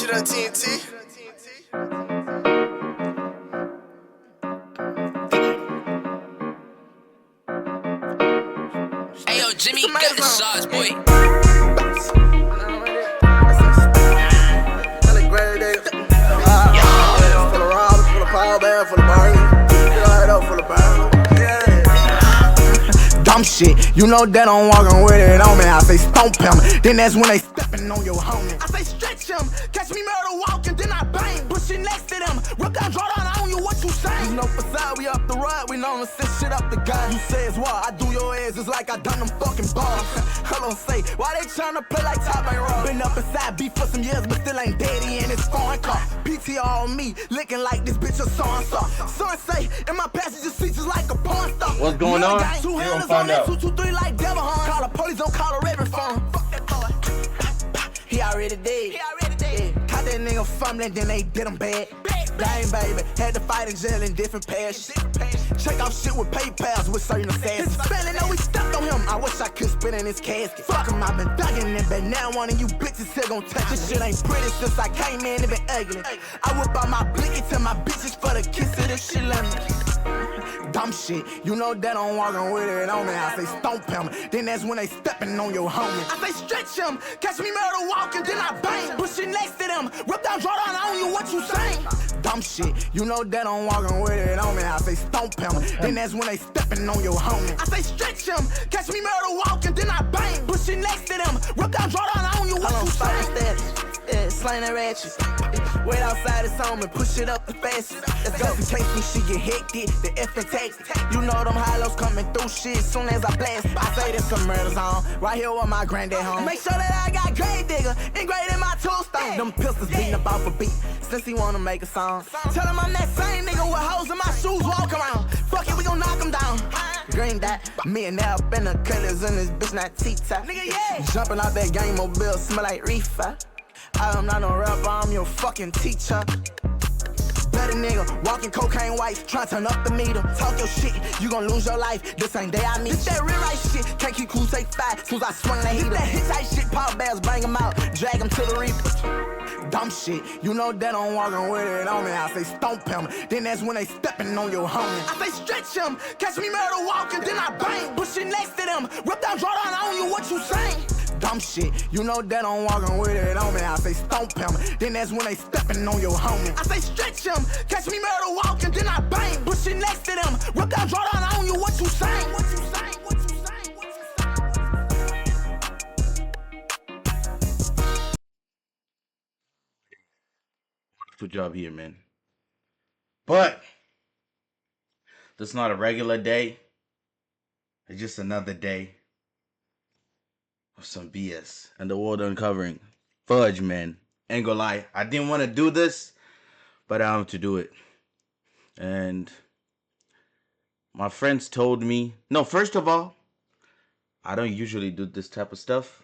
shit on TNT. Hey yo, Jimmy, got the sauce, boy. Full of robbers, full of power band, full of burgers. Full of burgers. Dumb shit, you know that I'm walking with it on me. I say stomp him, then that's when they stepping on your homie. I say stretch him, catch me murder walking, then I bang. Pushing next to them, rip down, draw down on you, what you saying? You know for side, we up the ride, we known to sit shit up the gun. You say it's what, I do your ass, it's like I done them fucking balls. I don't say, why they tryna play like top ain't wrong? Been up inside beef for some years, but still ain't daddy in his foreign car. PTR on me, looking like this bitch a so-and-so. Son say, in my passenger seat just like a porn star. What's going on? Two You handles gonna on find that out. 223 like devil horn. Call the police, don't call a Raven phone. Fuck that boy. He already dead. Yeah. Caught that nigga fumbling, then they did him bad. Dang, baby, had to fight in jail in different passions. Check out shit with PayPals with certain assassins. His family know we stepped on him. I wish I could spit in his casket. Fuck him, I been thugging it, but now one of you bitches still gon' touch this shit. Ain't pretty since I came in, it been ugly. I whip out my blicky to my bitches for the kiss of this shit. Let me. Dumb shit, you know that I'm walking with it on me. I say stomp him, then that's when they stepping on your homie. I say stretch him, catch me murder walking, then I bang. Pushing next to them, rip down, draw down on you, what you saying? Dumb shit, you know that I'm walking with it on me. I say stomp him, then that's when they stepping on your homie. I say stretch him, catch me murder walking, then I bang. Pushing next to them, rip down, draw down on you, what you saying? Yeah, slang that ratchet. Wait outside his home and push it up the fastest. Let's go. Just in case when she get hectic, the F and text. You know them high-lows coming through shit soon as I blast. I say this some murder zone, right here with my granddad home. Make sure that I got grave digger engraved in my tombstone. Them pistols beating up off a beat since he wanna make a song. Tell him I'm that same nigga with hoes in my shoes, walk around. Fuck it, we gon' knock him down. Green dot, me and that up in the colors in this bitch not T-top. Nigga, yeah. Jumping out that game mobile, smell like reefer. I'm not no rapper, I'm your fucking teacher. Better nigga, walking cocaine white, tryna turn up the meter. Talk your shit, you gon' lose your life. This ain't day I meet. This that real life shit, can't keep cool, take five. Soon as I swing that heater, that hit tight shit, pop bags, bang them out, drag them to the reaper. Dumb shit, you know that I'm walking with it on me. I say stomp him, then that's when they stepping on your homie. I say stretch him, catch me murder walking, then I bang. Pushing next to them, rip down, draw down on you, what you saying? Dumb shit, you know that I'm walking with it on me. I say stomp him, then that's when they stepping on your homie. I say stretch him, catch me murder walking, then I bang. Pushing next to them, rip down, draw down on you, what you saying? What you saying? What you saying? What you saying? Good job here, man. But this is not a regular day. It's just another day of some BS and the world uncovering fudge, man. Ain't gonna lie, I didn't want to do this, but I have to do it. And my friends told me, no, first of all, I don't usually do this type of stuff,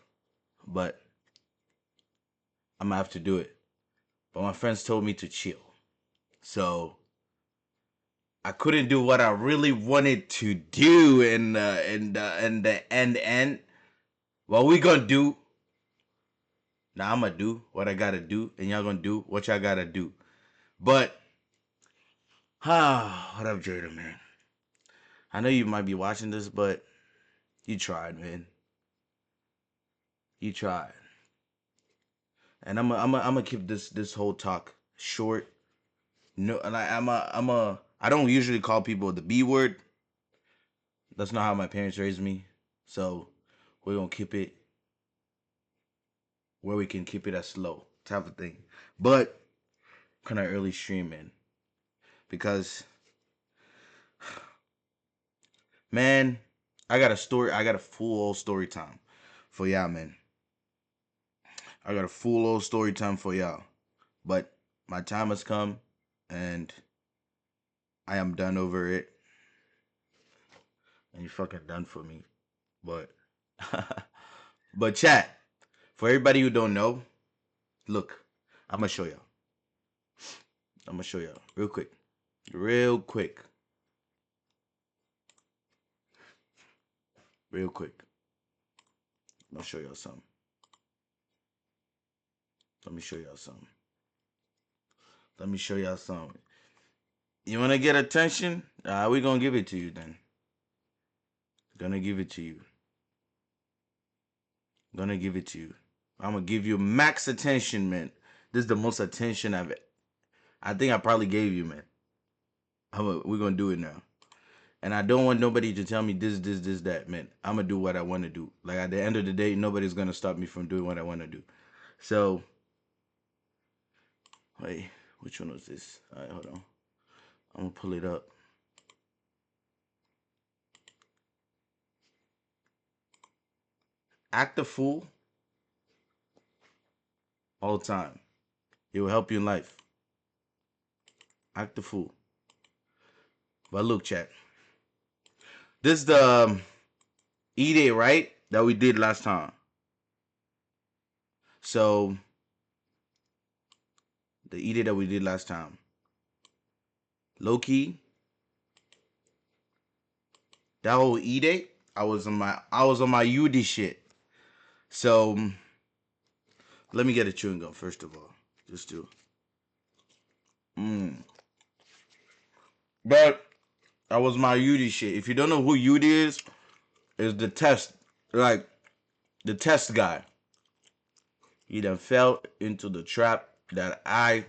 but I'm gonna have to do it. But my friends told me to chill. So I couldn't do what I really wanted to do in the end. What we gonna do? Now I'm gonna do what I gotta do, and y'all gonna do what y'all gotta do. But what up, Jayda, man? I know you might be watching this, but you tried, man. You tried, and I'm gonna keep this whole talk short. No, and I don't usually call people the B word. That's not how my parents raised me. So we're gonna keep it where we can keep it as slow type of thing. But kind of early stream, man, because man, I got a full old story time for y'all, man. I got a full old story time for y'all. But my time has come and I am done over it. And you fucking done for me. But but chat, for everybody who don't know, look, I'm gonna show y'all. I'm gonna show y'all real quick. Real quick. Real quick. I'm gonna show y'all something. Let me show y'all something. Let me show y'all something. You want to get attention? We're going to give it to you then. Gonna give it to you. Gonna give it to you. I'm gonna give you max attention, man. This is the most attention I think I probably gave you, man. We're gonna do it now. And I don't want nobody to tell me this, that, man. I'm gonna do what I want to do. Like at the end of the day, nobody's gonna stop me from doing what I want to do. So, wait, which one was this? All right, hold on. I'm gonna pull it up. Act a fool all the time. It will help you in life. Act a fool. But look, chat. This is the E-Day, right? That we did last time. So, the E-Day that we did last time. Low key. That whole E-Day, I was on my UD shit. So, let me get a chewing gum first of all. Just to. But that was my UD shit. If you don't know who UD is the test, like the test guy. He done fell into the trap that I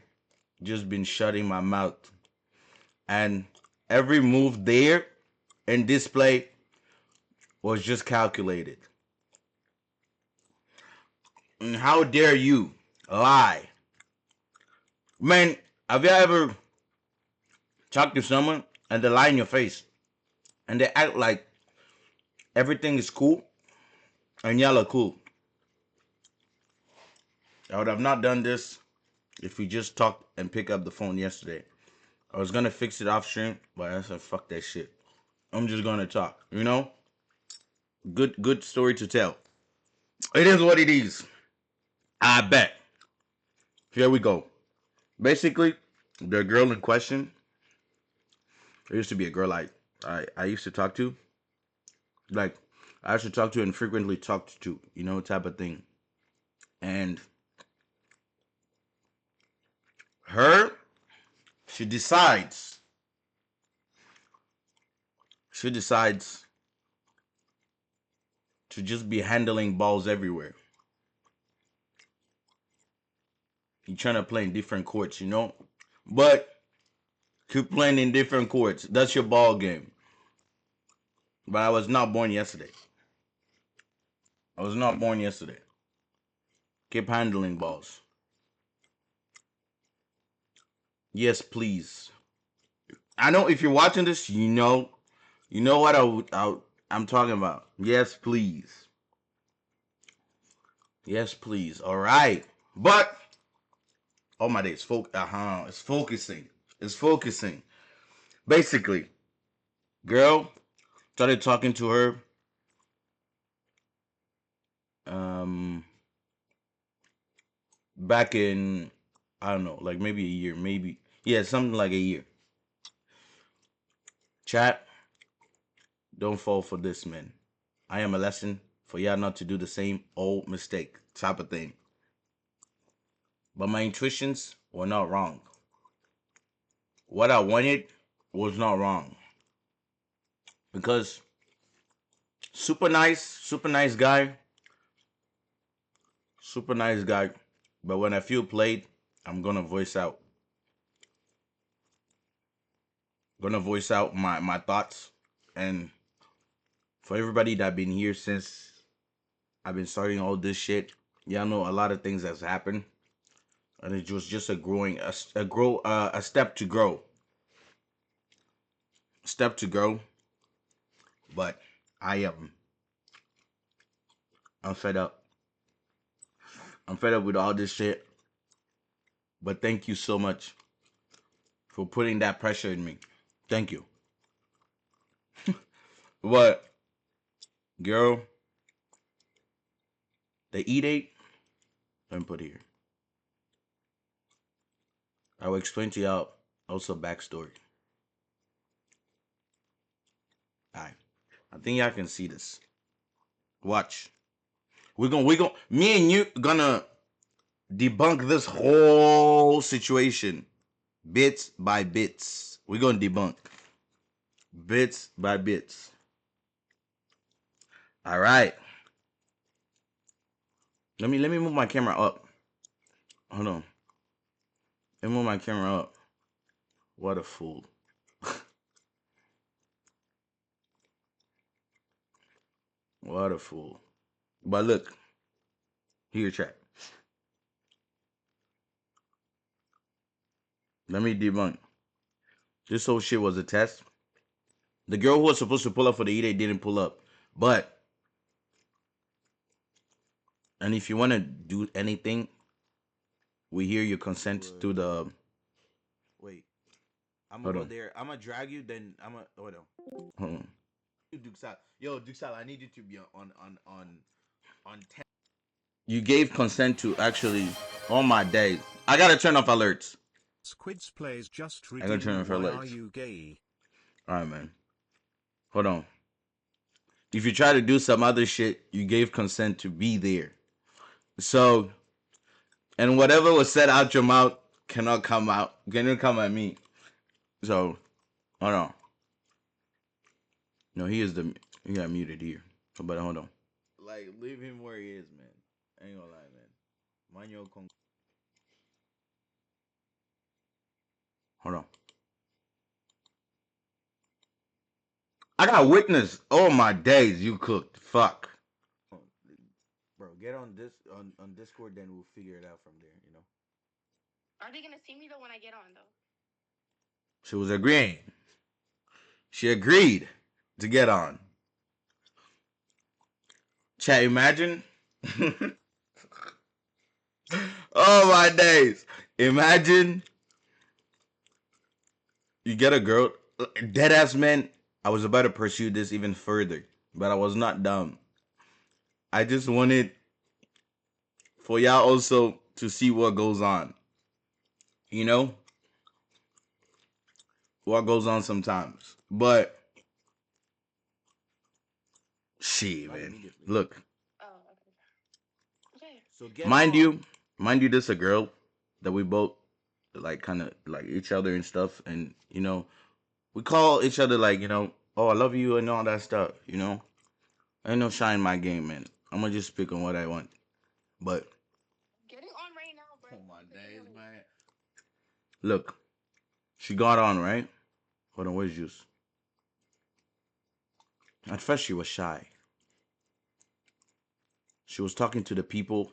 just been shutting my mouth. And every move there in display was just calculated. And how dare you lie? Man, have you ever talked to someone and they lie in your face and they act like everything is cool and y'all are cool? I would have not done this if we just talked and pick up the phone yesterday. I was gonna fix it off stream, but I said fuck that shit. I'm just gonna talk, you know? Good story to tell. It is what it is. I bet. Here we go. Basically, the girl in question, there used to be a girl I used to talk to. Like, I used to talk to and frequently talked to, you know, type of thing. And her, she decides to just be handling balls everywhere. You're trying to play in different courts, you know? But keep playing in different courts. That's your ball game. But I was not born yesterday. Keep handling balls. Yes, please. I know if you're watching this, you know what I'm talking about. Yes, please. Yes, please. All right. But oh my days, it's focusing. It's focusing. Basically, girl started talking to her. Back in, I don't know, like maybe a year, something like a year. Chat, don't fall for this, man. I am a lesson for y'all not to do the same old mistake type of thing. But my intuitions were not wrong. What I wanted was not wrong. Because super nice guy. But when I feel played, I'm gonna voice out. My thoughts. And for everybody that been here since I've been starting all this shit, y'all know a lot of things has happened. And it was just a step to grow. But I'm fed up. I'm fed up with all this shit. But thank you so much for putting that pressure in me. Thank you. But, girl, the E-Date, let me put it here. I will explain to y'all also backstory. Alright. I think y'all can see this. Watch. Me and you gonna debunk this whole situation bits by bits. We're gonna debunk bits by bits. All right. Let me move my camera up. Hold on. Let me move my camera up. What a fool. What a fool. But look, here, chat. Let me debunk. This whole shit was a test. The girl who was supposed to pull up for the E-Day didn't pull up. But, and if you want to do anything, we hear your consent to the. Wait. I'm gonna go there. I'm gonna drag you, then I'm gonna. Hold on. Hold on. Duxal. Yo, Duxal, I need you to be on 10. You gave consent to actually. Oh my days. I gotta turn off alerts. Squids plays just I gotta turn redeemed. off Why alerts. are you gay? Alright, man. Hold on. If you try to do some other shit, you gave consent to be there. So, and whatever was said out your mouth cannot come at me. So, hold on. No, he got muted here. But hold on. Like, leave him where he is, man. I ain't gonna lie, man. Mind your Hold on. I got witness. Oh my days, you cooked. Fuck. Bro, get on Discord, then we'll figure it out from there, you know? Are they gonna see me though when I get on though? She was agreeing. She agreed to get on. Chat, imagine. Oh my days. Imagine you get a girl. Dead ass man. I was about to pursue this even further, but I was not dumb. I just wanted for y'all also to see what goes on. You know? What goes on sometimes. But shit, man. Look. Oh, okay. So mind you, this a girl that we both like kind of like each other and stuff, and you know, we call each other like, you know, oh, I love you and all that stuff, you know. Ain't no shine my game, man. I'm gonna just speak on what I want. But Getting on right now, bro. oh my days, man. Look, she got on, right? Hold on, where's Juice? At first she was shy. She was talking to the people.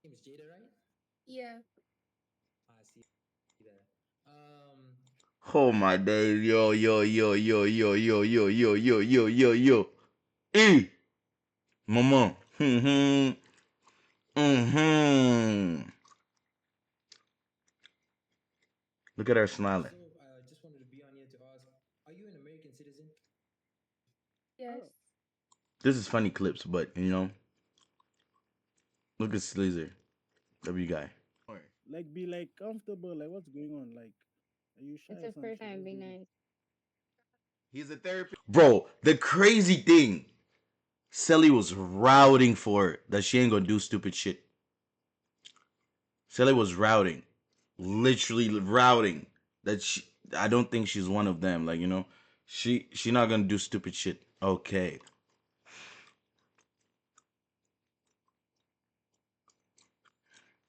Name is Jayda, right? Yeah. I see that. Oh my days, yo, yo, yo, yo, yo, yo, yo, yo, yo, yo, yo, yo. E, mama. Look at her smiling. So I just wanted to be on here to ask, are you an American citizen? Yes. This is funny clips, but you know, look at Sleazer, W guy. Like, be like comfortable. Like, what's going on? Like, are you shy It's or the some first shit? time What's being going on? nice. He's a therapy. Bro, the crazy thing, Sally was routing for her that she ain't gonna do stupid shit. Sally was routing, literally routing that she. I don't think she's one of them. Like, you know, she not gonna do stupid shit. Okay.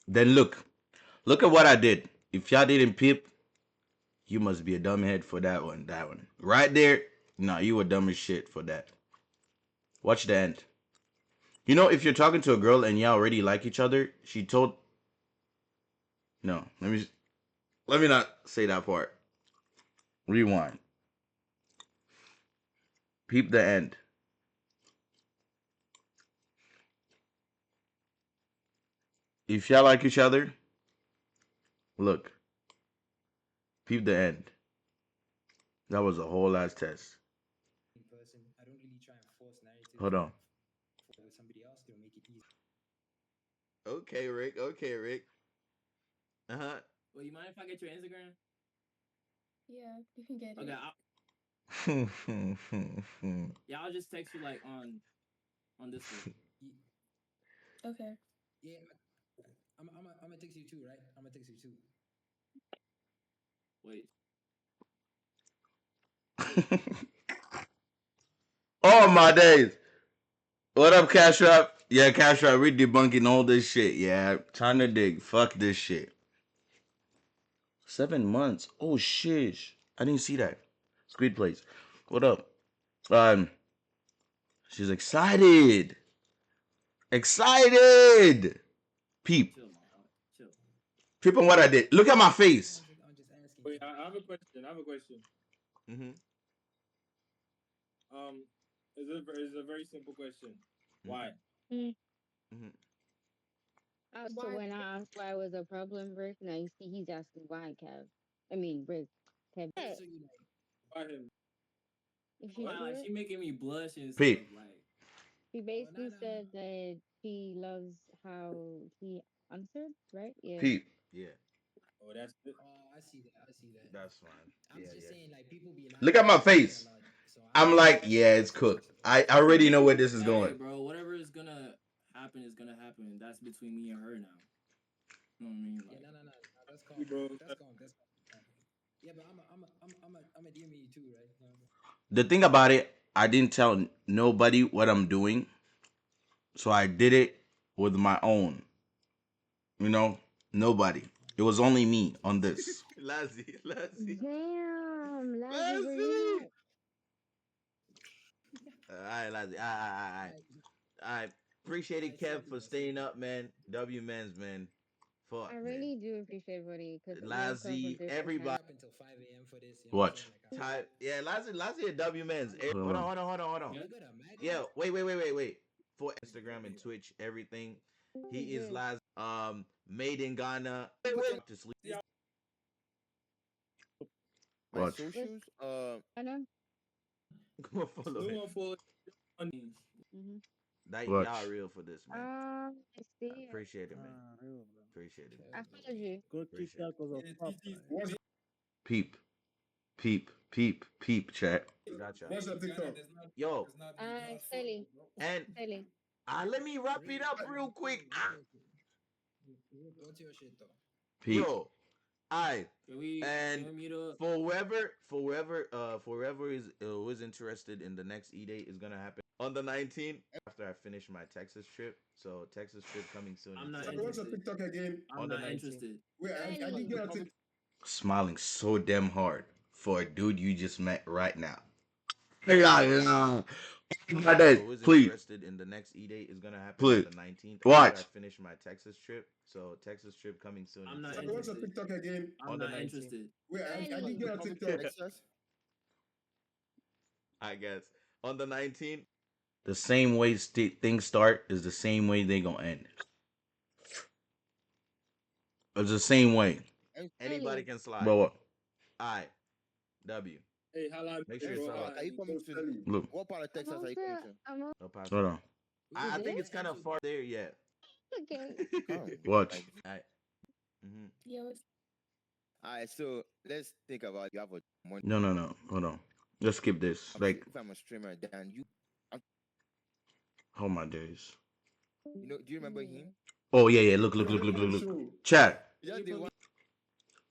Then look at what I did. If y'all didn't peep, you must be a dumbhead for that one. That one right there. Nah, you were dumb as shit for that. Watch the end. You know, if you're talking to a girl and y'all already like each other, she told. No, let me not say that part. Rewind. Peep the end. If y'all like each other, look. Peep the end. That was a whole ass test. In person, I don't really try and force narratives. Hold on. With somebody else, they'll make it easy. Okay, Rick. Okay, Rick. Uh huh. Well, you mind if I get your Instagram? Yeah, you can get Okay, it. yeah, I'll just text you like on Discord. Okay. Yeah, I'm gonna text you too, right? I'm gonna text you too. Wait. Oh my days. What up, Cash Rap? Yeah, Cash Rap, we debunking all this shit. Yeah, trying to dig. Fuck this shit. 7 months. Oh shit. I didn't see that. Squid Plays. What up? Um, she's excited. Excited. Peep. Chill, man. Chill. Peep on what I did. Look at my face. I'm just asking. Wait, I have a question. I have a question. Mm-hmm. It's a very simple question. Why? Mm-hmm. Oh, so Why? when I asked why it was a problem, Rick, now you see he's asking why, Kev. I mean, Rick. Kev. Hey, So you like, Why him? if she Why, do like it, she making me blush and stuff. Peep. Like, she oh, basically said that she loves how he answered, right? Yeah. Peep. Yeah, oh, that's it. Oh, I see that. I see that. that's fine. I'm Yeah, just yeah. saying, like people be Look lying at my about this shit face. a lot. So I'm like, yeah, it's ask this cooked. question. I already know where this is Hey, going. bro, whatever is gonna happen is gonna happen. That's between me and her now. You know what I mean? Yeah, Like, no. That's calm. bro. That's calm. That's calm. Yeah, but I'm a dear me too, right? The thing about it, I didn't tell nobody what I'm doing, so I did it with my own. You know, nobody. It was only me on this. Lazzy, Lazzy, Damn, Lazzy, where Lazzy. you Alright, Lazzy. Alright. I appreciate it, Kev, for staying up, man. W Men's, man. at? Fuck, I man. really do appreciate buddy because we'll come from Lazzy, different everybody. Up until 5 a.m. for this. You know what I'm Watch. saying? Like, Yeah, Lazzy at W Men's. Hold on. Yeah. you got a mag? Yeah, wait. For Instagram and Twitch, everything. He is Rick. Lazzy. Made in Ghana. To sleep. Yeah. My Watch. socials, I know. Go follow New him. one for onions. Mm-hmm. That Watch. y'all real for this, man. I see. Appreciate it, man. Real, bro. Appreciate it. I followed you. Go kick Appreciate that because of Yeah, pop. TT's. Peep, chat. Gotcha. What's your TikTok? Yo, Sally. and Sally. let me wrap it up real quick. What's your shit though? Peep. Yo, I Can we and meet up? for whoever is was interested in the next E-Day is gonna happen on the 19th after I finish my Texas trip. So Texas trip coming soon. I'm not What's your interested. TikTok again? I'm On the not 19th. interested. Wait, I didn't get a TikTok. Smiling so damn hard for a dude you just met right now. Yeah. My days, who is please. Interested in the next E-Day is gonna happen please. On the 19th. Watch. After I finish my Texas trip. So Texas trip coming soon. I'm not What's your interested. TikTok again? I'm not interested. Wait, I didn't get a coming to TikTok. Texas. I guess on the 19th. The same way things start is the same way they gonna end. It's the same way. Anybody can slide. But what? I W. Hey, how long? Make sure bro, it's Are all. you coming to? Look. What part of Texas are you coming to? I'm No pass. Hold on. I Is think it? it's kind of far there yet. okay. Oh, Watch. like, Alright. Mm-hmm. Yo, it's alright, so let's think about you have a money. No. Hold on. Let's skip this. Like, If I'm a streamer, then you, oh my days. you know, do you remember him? Oh yeah. Look. Chat. Just the one.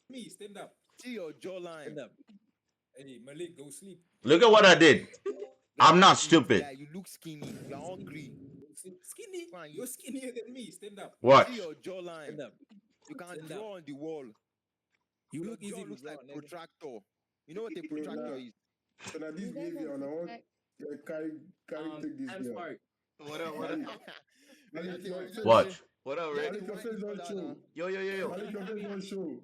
Me, stand up. See your jawline. Stand up. Hey, Malik, go sleep. Look at what I did. I'm not stupid. Yeah, you look skinny. You're hungry. Skinny. Fine, You're skinnier than me. Stand up. Watch. See your jawline. Stand up. You can't Stand draw on the wall. You Your look easy jaw to looks draw, like nigga. protractor. You know what a protractor is? So now this You guys behavior, are and I want suspect. carry take this girl. EMMSPARK. What up? Malik, Watch. What up, Yeah, Rick? Malik, your face don't show. Yo. Malik, your face don't show.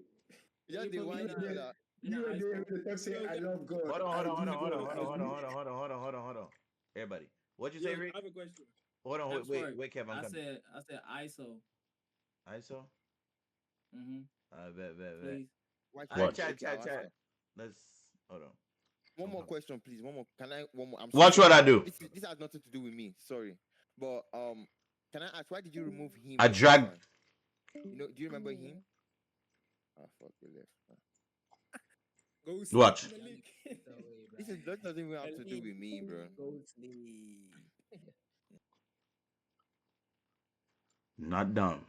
Just the one that. You were there with the text say, I love God. Hold on. I do Hold on. Everybody. What'd you Yo, say, Rick? I have a question. Hold on. Wait, EMMSPARK. Kev. I'm I coming. said ISO. ISO? Mm-hmm. I bet. Please. Watch, Watch. okay, Chat. I'll answer. Let's hold on. One more question, please. One more. Can I? One more. I'm Watch sorry. what I do. This has nothing to do with me. Sorry, but can I ask why did you remove him? I the first dragged. time? You know? Do you remember him? Ah, fuck you left. Go sleep, Watch. Malik. This is that doesn't even have to do with me, bro. Go sleep. Not dumb.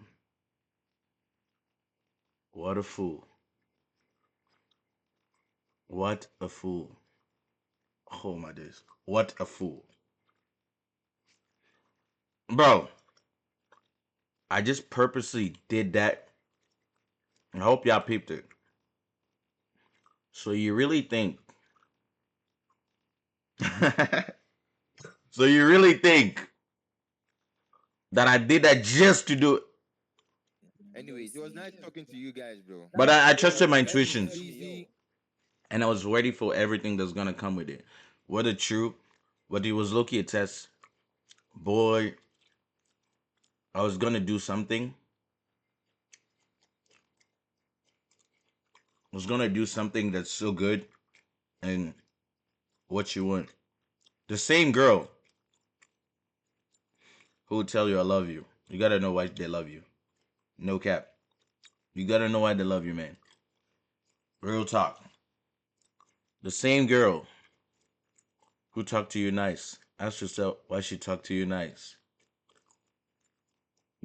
What a fool. What a fool. Oh my days. What a fool. Bro, I just purposely did that. I hope y'all peeped it. So you really think so you really think that I did that just to do it? Anyways, it was nice talking to you guys, bro. But I trusted my Life is intuitions. easy. And I was ready for everything that's gonna come with it. Whether true, but it was low-key a test. Boy, I was gonna do something. I was gonna do something that's so good and what you want. The same girl who will tell you I love you. You gotta know why they love you. No cap. You gotta know why they love you, man. Real talk. The same girl who talked to you nice. Ask yourself why she talked to you nice.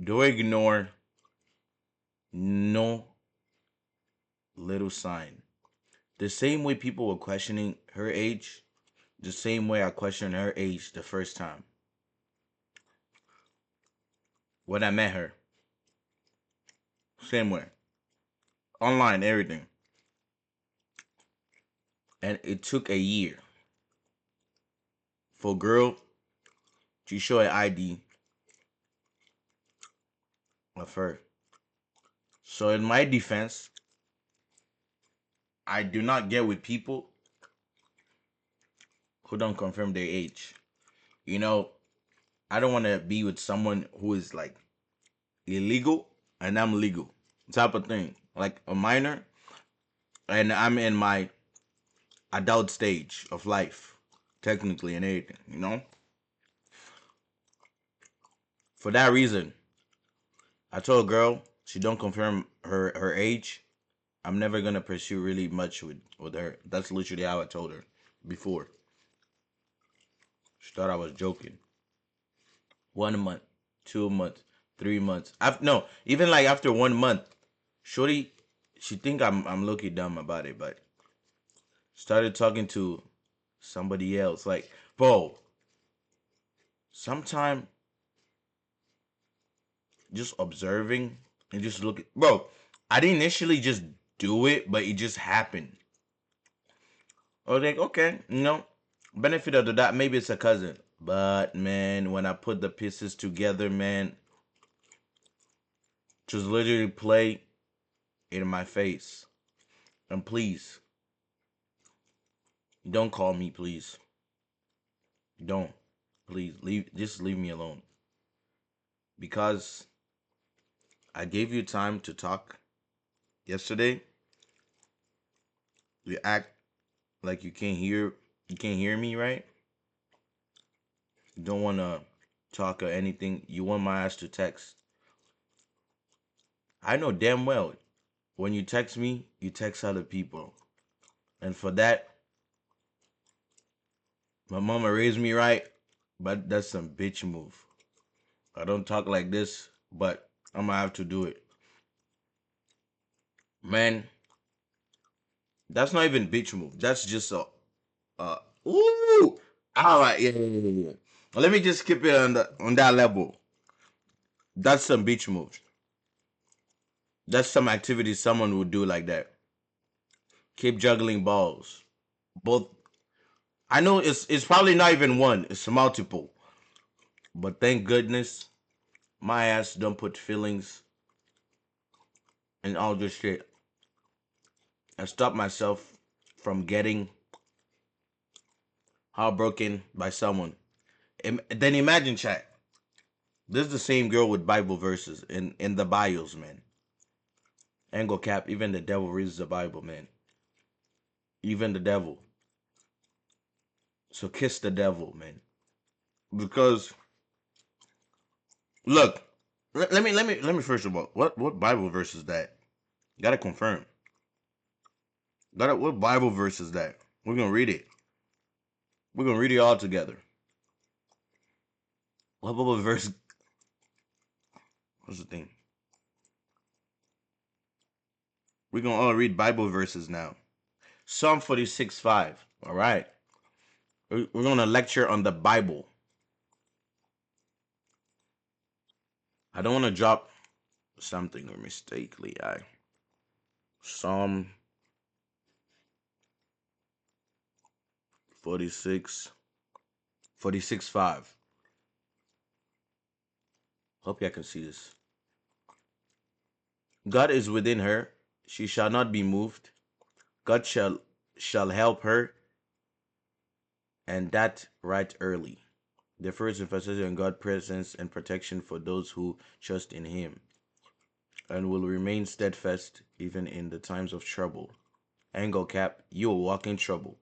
Don't ignore no little sign. The same way people were questioning her age, the same way I questioned her age the first time. When I met her. Same way. Online, everything. And it took a year for a girl to show an ID of her. So in my defense, I do not get with people who don't confirm their age. You know, I don't want to be with someone who is like illegal and I'm legal type of thing. Like a minor and I'm in my adult stage of life, technically and everything, you know? For that reason, I told a girl she don't confirm her age. I'm never gonna pursue really much with her. That's literally how I told her before. She thought I was joking. 1 month, 2 months, 3 months. No, even like after 1 month, shorty, she think I'm low-key dumb about it, but started talking to somebody else. Like, bro, sometime just observing and just looking. Bro, I didn't initially just do it, but it just happened. I was like, okay, benefit of the doubt, maybe it's a cousin. But man, when I put the pieces together, man, just literally play in my face. And please, don't call me, please. Don't. Please, just leave me alone. Because I gave you time to talk yesterday. You act like you can't hear me, right? You don't want to talk or anything. You want my ass to text. I know damn well when you text me, you text other people. And for that, my mama raised me right, but that's some bitch move. I don't talk like this, but I'm gonna have to do it. Man, that's not even bitch move. That's just uh ooh. All right, yeah. Let me just skip it on that level. That's some bitch moves. That's some activity someone would do like that. Keep juggling balls. Both. I know it's probably not even one. It's multiple. But thank goodness my ass don't put feelings and all this shit. I stop myself from getting heartbroken by someone. Then imagine, chat. This is the same girl with Bible verses in the bios, man. Angle cap. Even the devil reads the Bible, man. Even the devil. So kiss the devil, man. Because look, let me first of all, what Bible verse is that? Gotta confirm. What Bible verse is that? We're gonna read it. We're gonna read it all together. What Bible verse? What's the thing? We're gonna all read Bible verses now. Psalm 46:5. All right. We're going to lecture on the Bible. I don't want to drop something or mistakenly. Psalm 46:5. Hope you can see this. God is within her. She shall not be moved. God shall help her, and that right early. The first emphasis on God's presence and protection for those who trust in Him and will remain steadfast even in the times of trouble. Angle cap, you will walk in trouble.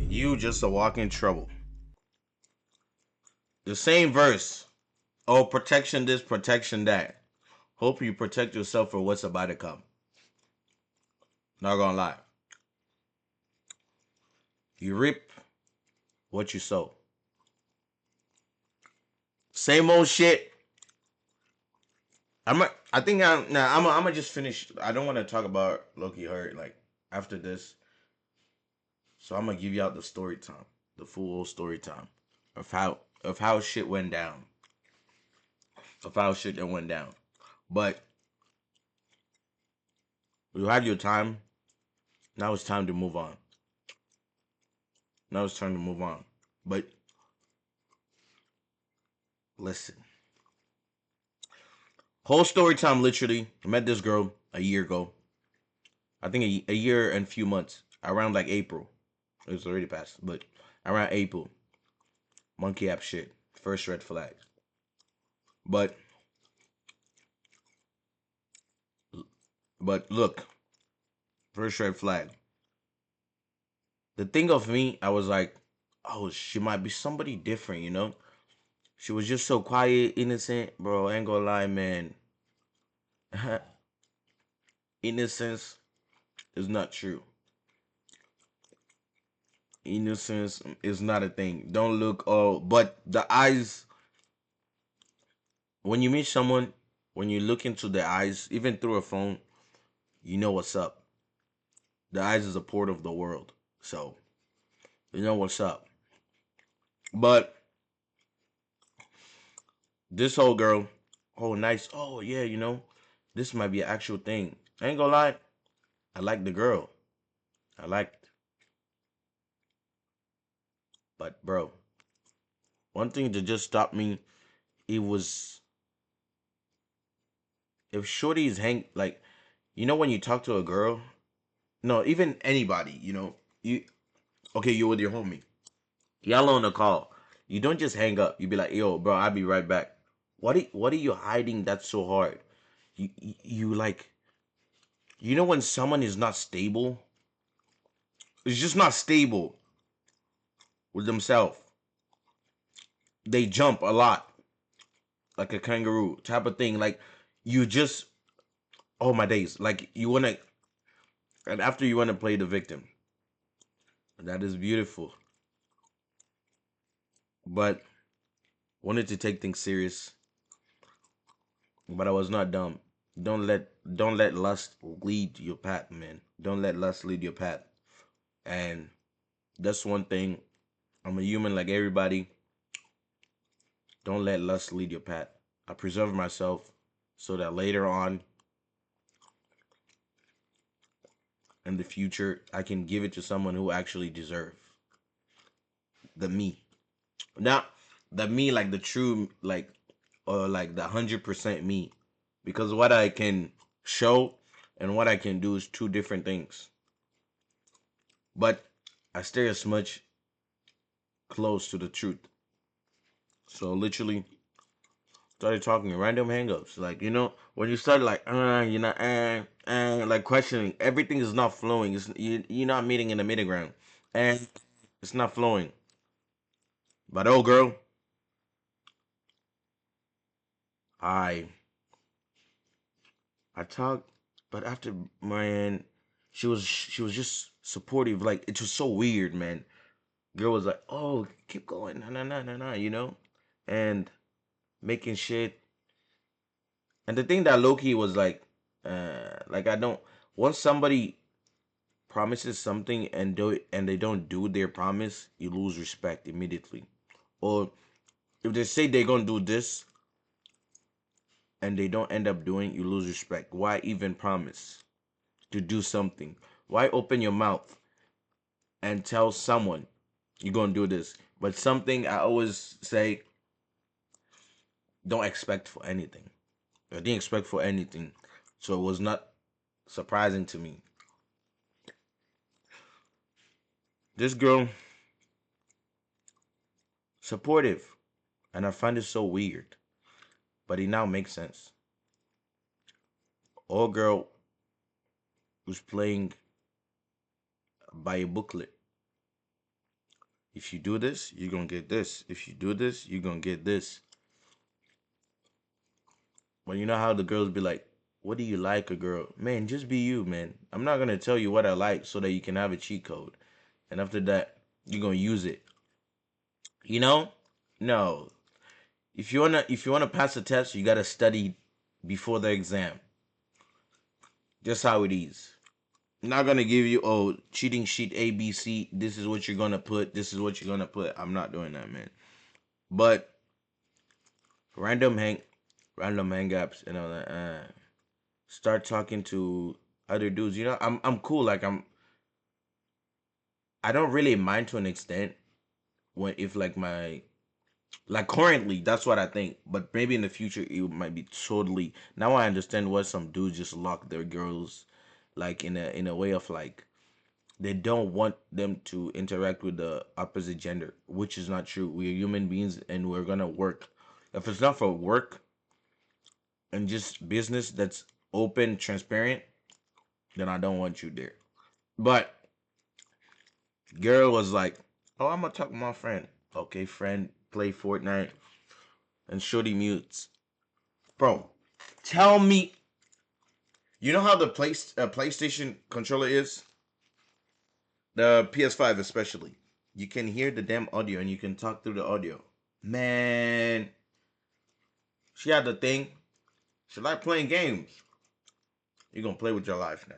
You just a walk in trouble. The same verse. Oh, protection this, protection that. Hope you protect yourself for what's about to come. Not gonna lie. You reap what you sow. Same old shit. I think I'm gonna just finish. I don't want to talk about Loki hurt like after this. So I'm gonna give y'all the story time, the full story time of how shit went down. Of how shit that went down. But you had your time. Now it's time to move on. Now it's time to move on. But listen. Whole story time, literally. I met this girl a year ago. I think a year and a few months. Around like April. It was already past. But around April. Monkey app shit. First red flag. But look. First red flag. The thing of me, I was like, oh, she might be somebody different, you know? She was just so quiet, innocent. Bro, I ain't gonna lie, man. Innocence is not true. Innocence is not a thing. Don't look all, but the eyes, when you meet someone, when you look into their eyes, even through a phone, you know what's up. The eyes is a port of the world. So, you know what's up. But this whole girl, oh, nice. Oh, yeah, you know, this might be an actual thing. I ain't gonna lie. I like the girl. I liked. But, bro, one thing to just stop me, it was if shorties hang, like, you know, when you talk to a girl, no, even anybody, you know, okay, you're with your homie. Y'all on the call. You don't just hang up. You be like, yo, bro, I'll be right back. What are you hiding that's so hard? You like, you know when someone is not stable? It's just not stable with themselves. They jump a lot. Like a kangaroo type of thing. Like, you just, oh my days. Like, you want to, and after you want to play the victim. That is beautiful. But wanted to take things serious. But I was not dumb. Don't let lust lead your path, man. Don't let lust lead your path. And that's one thing. I'm a human like everybody. Don't let lust lead your path. I preserve myself so that later on in the future I can give it to someone who actually deserve the me. Not the me like the true like or like the 100% me. Because what I can show and what I can do is two different things. But I stay as much close to the truth. So literally started talking random hangups. Like, you know, when you start like, you're not, like questioning, everything is not flowing. You're not meeting in the middle ground. And it's not flowing. But oh, girl, I I talked, but after, man, she was just supportive. Like, it was so weird, man. Girl was like, "Oh, keep going, nah, nah, nah, nah, nah," you know, and making shit. And the thing that Loki was like I don't. once somebody promises something and they don't do their promise, you lose respect immediately. Or if they say they're gonna do this and they don't end up doing, you lose respect. Why even promise to do something? Why open your mouth and tell someone you're gonna do this? But something I always say, don't expect for anything. I didn't expect for anything, so it was not surprising to me. This girl, supportive, and I find it so weird, but it now makes sense. All girl was playing by a booklet. If you do this, you're gonna get this. If you do this, you're gonna get this. But you know how the girls be like, what do you like, a girl? Man, just be you, man. I'm not gonna tell you what I like so that you can have a cheat code. And after that, you're gonna use it. You know? No. If you wanna pass a test, you gotta study before the exam. Just how it is. I'm not gonna give you cheating sheet ABC. This is what you're gonna put. This is what you're gonna put. I'm not doing that, man. But random hang ups, start talking to other dudes. You know, I'm cool. Like I don't really mind to an extent when if like my like currently that's what I think. But maybe in the future it might be totally. Now I understand why some dudes just lock their girls, like in a way of like they don't want them to interact with the opposite gender, which is not true. We're human beings and we're gonna work. If it's not for work and just business that's open, transparent, then I don't want you there. But girl was like, "Oh, I'm gonna talk to my friend." Okay, friend, play Fortnite, and shorty mutes. Bro, tell me, you know how the PlayStation controller is, the PS5 especially. You can hear the damn audio and you can talk through the audio. Man, she had the thing. She like playing games. You're gonna play with your life now.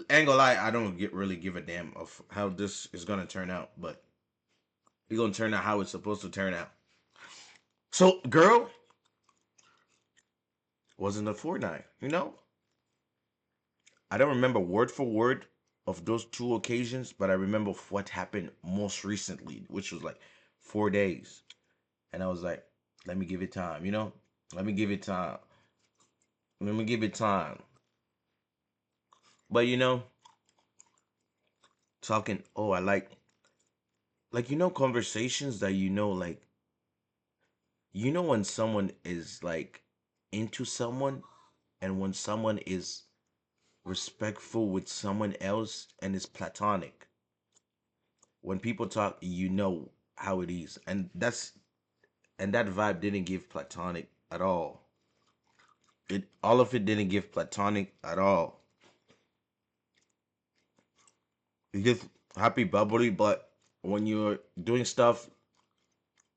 Ain't gonna lie, I don't really give a damn of how this is gonna turn out, but it's gonna turn out how it's supposed to turn out. So, girl wasn't a Fortnite, you know? I don't remember word for word of those two occasions, but I remember what happened most recently, which was like 4 days. And I was like, let me give it time, you know? Let me give it time. Let me give it time. But you know, talking, oh, I like conversations that like when someone is like into someone and when someone is respectful with someone else and is platonic. When people talk, you know how it is. And that vibe didn't give platonic at all. It all of it didn't give platonic at all. It's just happy bubbly, but when you're doing stuff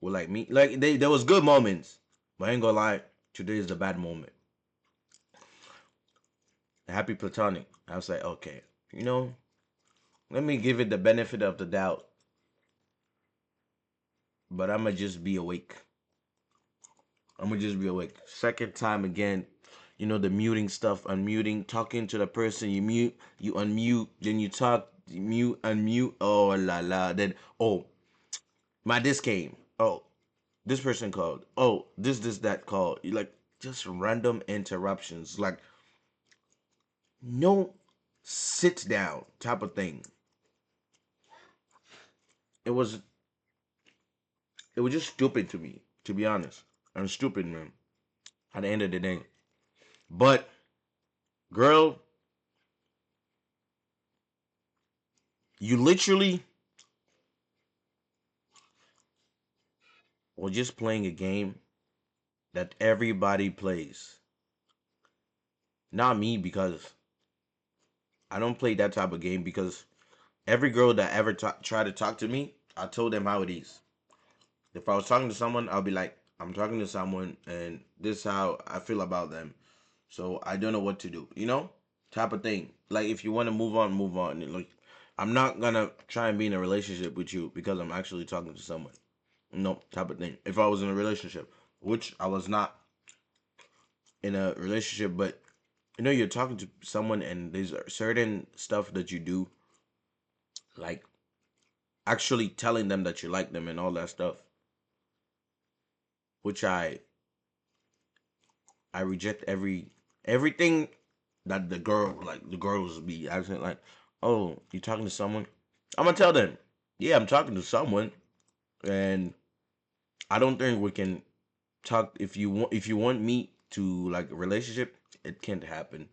with like me, like there was good moments, but I ain't gonna lie, today is the bad moment. Happy platonic. I was like, okay, you know, let me give it the benefit of the doubt, but I'ma just be awake. I'm gonna just be awake. Second time again, the muting stuff, unmuting, talking to the person, you mute, you unmute, then you talk, you mute, unmute. Oh la la. Then my this came. Oh, this person called. Oh, this that called. You like just random interruptions, like no sit down type of thing. It was it was just stupid to me, to be honest. I'm stupid, man. At the end of the day, but girl, you literally were just playing a game that everybody plays. Not me, because I don't play that type of game, because every girl that ever try to talk to me, I told them how it is. If I was talking to someone, I'll be like, I'm talking to someone and this is how I feel about them. So I don't know what to do. Type of thing. Like if you want to move on, move on. And, like I'm not gonna try and be in a relationship with you because I'm actually talking to someone. No, type of thing. If I was in a relationship, which I was not in a relationship, but you're talking to someone and there's certain stuff that you do, like actually telling them that you like them and all that stuff, which I reject everything that the girls be acting like, oh, you talking to someone? I'm gonna tell them, yeah, I'm talking to someone, and I don't think we can talk. If you want me to like a relationship, it can't happen.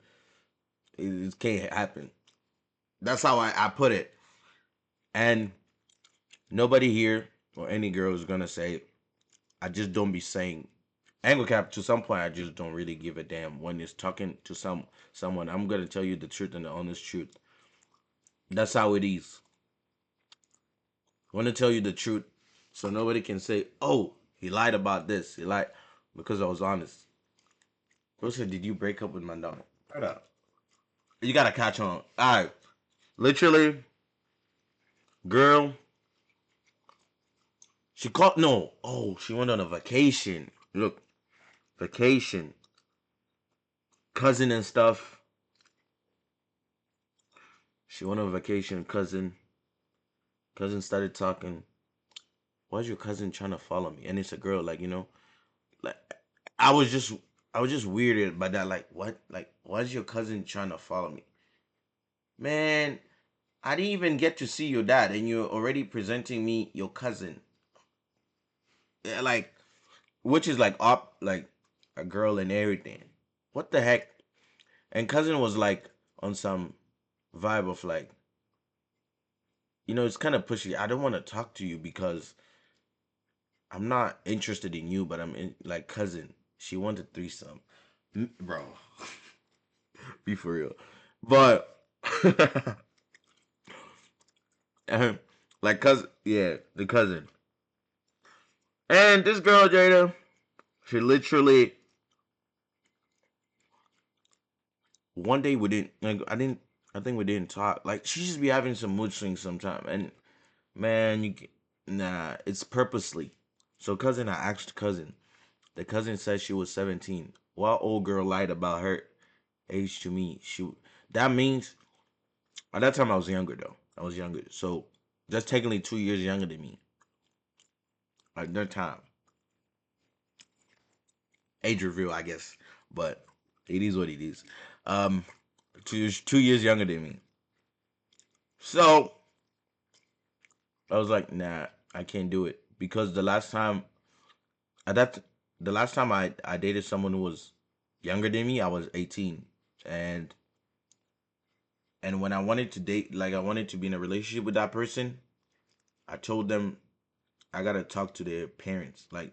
It can't happen. That's how I put it. And nobody here or any girl is gonna say, I just don't be saying. Angle cap to some point, I just don't really give a damn when it's talking to someone. I'm gonna tell you the truth and the honest truth. That's how it is. I want to tell you the truth, so nobody can say, "Oh, he lied about this." He lied because I was honest. Rosa, did you break up with my dog? Hold up. You gotta catch on. All right, literally, girl. She called. No, oh, she went on a vacation. Look, vacation, cousin and stuff. She went on vacation, cousin started talking. Why's your cousin trying to follow me? And it's a girl, like I was just I was just weirded by that. Like what? Like why's your cousin trying to follow me? Man, I didn't even get to see your dad, and you're already presenting me your cousin. Yeah, like which is like up like a girl and everything. What the heck? And cousin was like on some vibe of like, it's kind of pushy. I don't want to talk to you because I'm not interested in you, but I'm in like cousin. She wanted threesome, bro. Be for real, but like cousin, yeah, the cousin, and this girl Jada, she literally one day we didn't like I think we didn't talk. Like she just be having some mood swings sometime, and man, nah, it's purposely. So cousin, I asked cousin. The cousin said she was 17. While old girl lied about her age to me. That means at that time I was younger though. I was younger, so that's technically 2 years younger than me. At that time, age reveal, I guess, but it is what it is. Um, 2 years younger than me. So I was like, nah, I can't do it because at that the last time I dated someone who was younger than me, I was 18, and when I wanted to date, like I wanted to be in a relationship with that person, I told them I gotta talk to their parents, like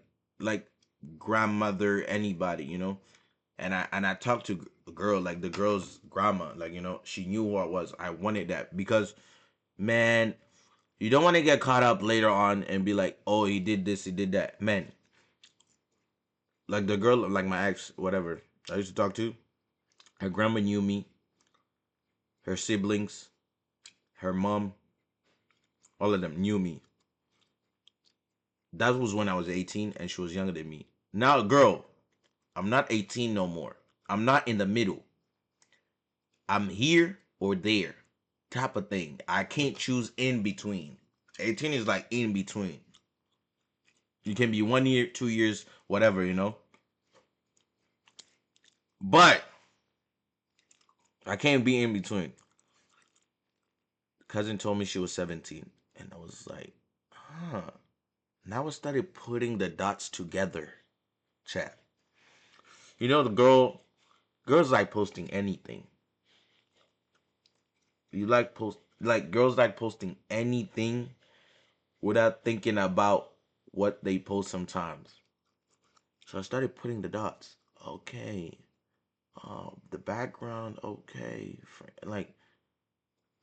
grandmother, anybody, and I talked to a girl, like the girl's grandma, like she knew who I was. I wanted that because man, you don't want to get caught up later on and be like, oh, he did this, he did that, man. Like the girl, like my ex, whatever I used to talk to, her grandma knew me, her siblings, her mom, all of them knew me. That was when I was 18 and she was younger than me. Now, girl, I'm not 18 no more. I'm not in the middle. I'm here or there type of thing. I can't choose in between. 18 is like in between. You can be 1 year, 2 years, whatever, But I can't be in between. Cousin told me she was 17. And I was like, huh. Now I started putting the dots together. Chat. The girls like posting anything. Girls like posting anything without thinking about what they post sometimes. So I started putting the dots. Okay. The background, okay. Like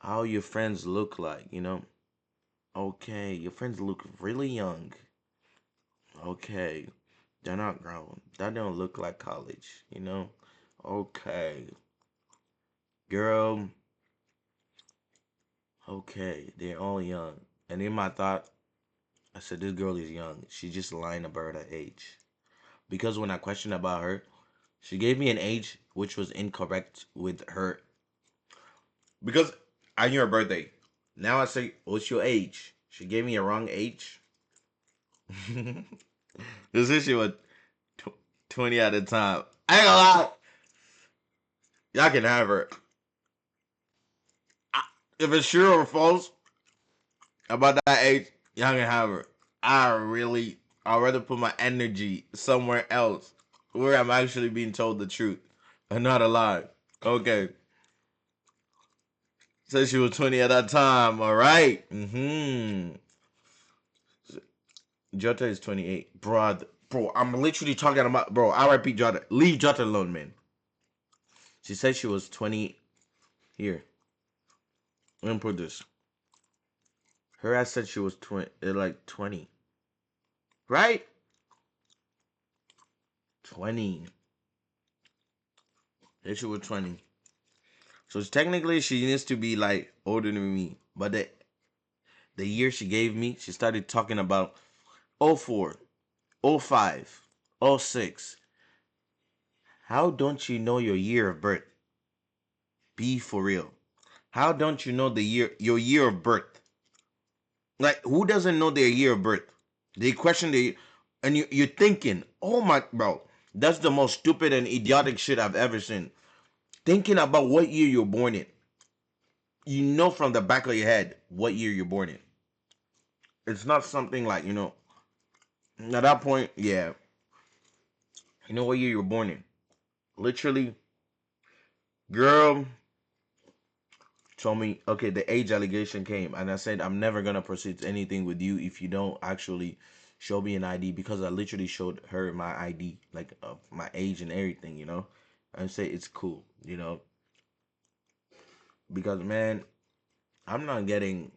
how your friends look like. Okay, your friends look really young. Okay. They're not grown. That don't look like college. Okay. Girl. Okay. They're all young. And in my thought, I said, this girl is young. She's just lying about her age. Because when I questioned about her, she gave me an age which was incorrect with her. Because I knew her birthday. Now I say, what's your age? She gave me a wrong age. This issue was 20 at a time. I ain't gonna lie. Y'all can have her. If it's true or false about that age, y'all can have her. I'd rather put my energy somewhere else where I'm actually being told the truth and not a lie. Okay. Said she was 20 at that time. All right. Jota is 28. Bro, I'm literally talking about, bro, RIP Jota. Leave Jota alone, man. She said she was 20. Here. Let me put this. Her ass said she was 20, like 20. Right? 20. Yeah, she was 20. So technically, she needs to be like older than me. But the year she gave me, she started talking about 04, 05, 06. How don't you know your year of birth? Be for real. How don't you know your year of birth? Like, who doesn't know their year of birth? They question and you're thinking, oh my, bro, that's the most stupid and idiotic shit I've ever seen. Thinking about what year you're born in. You know from the back of your head what year you're born in. It's not something like, at that point, yeah, you know what year you were born in. Literally, girl told me, okay, the age allegation came, and I said, I'm never gonna proceed to anything with you if you don't actually show me an ID, because I literally showed her my ID, like my age and everything, and say it's cool, because man, I'm not getting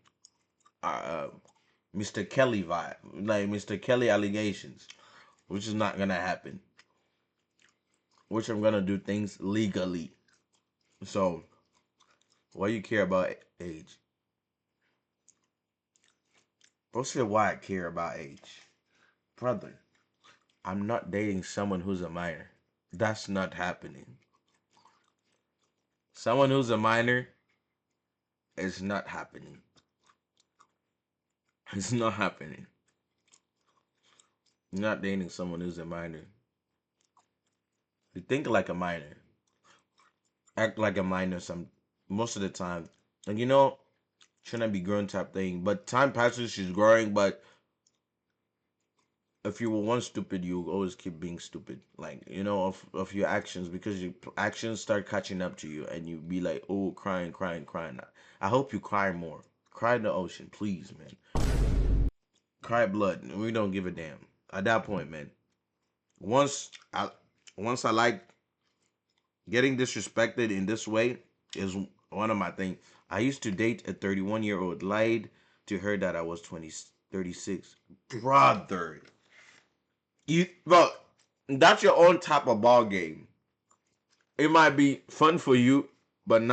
uh, Mr. Kelly vibe, like Mr. Kelly allegations, which is not gonna happen. Which I'm gonna do things legally. So, why you care about age? Bro said, why I care about age? Brother, I'm not dating someone who's a minor. That's not happening. Someone who's a minor is not happening. It's not happening. You're not dating someone who's a minor. You think like a minor. Act like a minor most of the time. And shouldn't be growing type thing. But time passes, she's growing, but if you were once stupid, you always keep being stupid. Like, of your actions, because your actions start catching up to you and you be like, oh, crying, crying, crying. I hope you cry more. Cry in the ocean, please, man. Cry blood. We don't give a damn. At that point, man. Once I like getting disrespected in this way is one of my things. I used to date a 31-year-old, lied to her that I was 36. Brother. Bro, that's your own type of ball game. It might be fun for you, but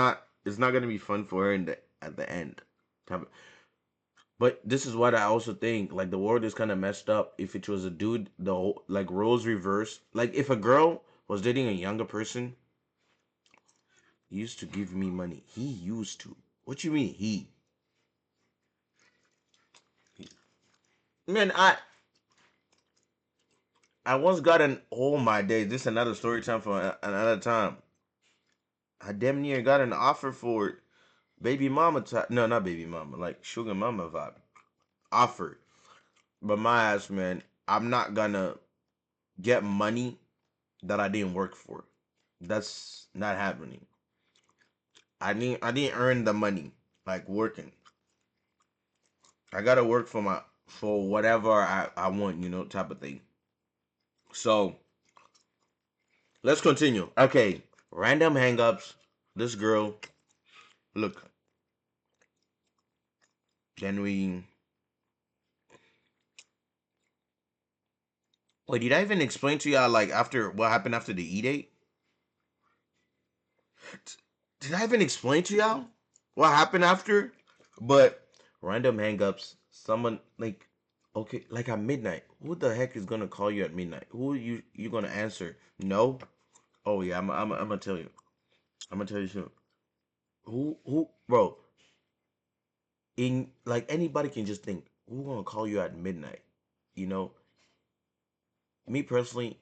it's not gonna be fun for her at the end. But this is what I also think. Like, the world is kind of messed up. If it was a dude, the whole, like, roles reversed. Like, if a girl was dating a younger person, he used to give me money. He used to. What you mean he? Man, I once got oh my days. This is another story time for another time. I damn near got an offer for baby mama type. No, not baby mama. Like sugar mama vibe. Offered. But my ass, man, I'm not gonna get money that I didn't work for. That's not happening. I didn't earn the money like working. I gotta work for whatever I want, type of thing. So let's continue. Okay, random hangups. This girl, look. Then we. Wait, did I even explain to y'all like after what happened after the E date? Did I even explain to y'all what happened after? But random hangups. Someone like, okay, like at midnight. Who the heck is gonna call you at midnight? Who you gonna answer? No. Oh yeah, I'm gonna tell you. I'm gonna tell you soon. Who, bro? In like anybody can just think who gonna call you at midnight. You know, me personally,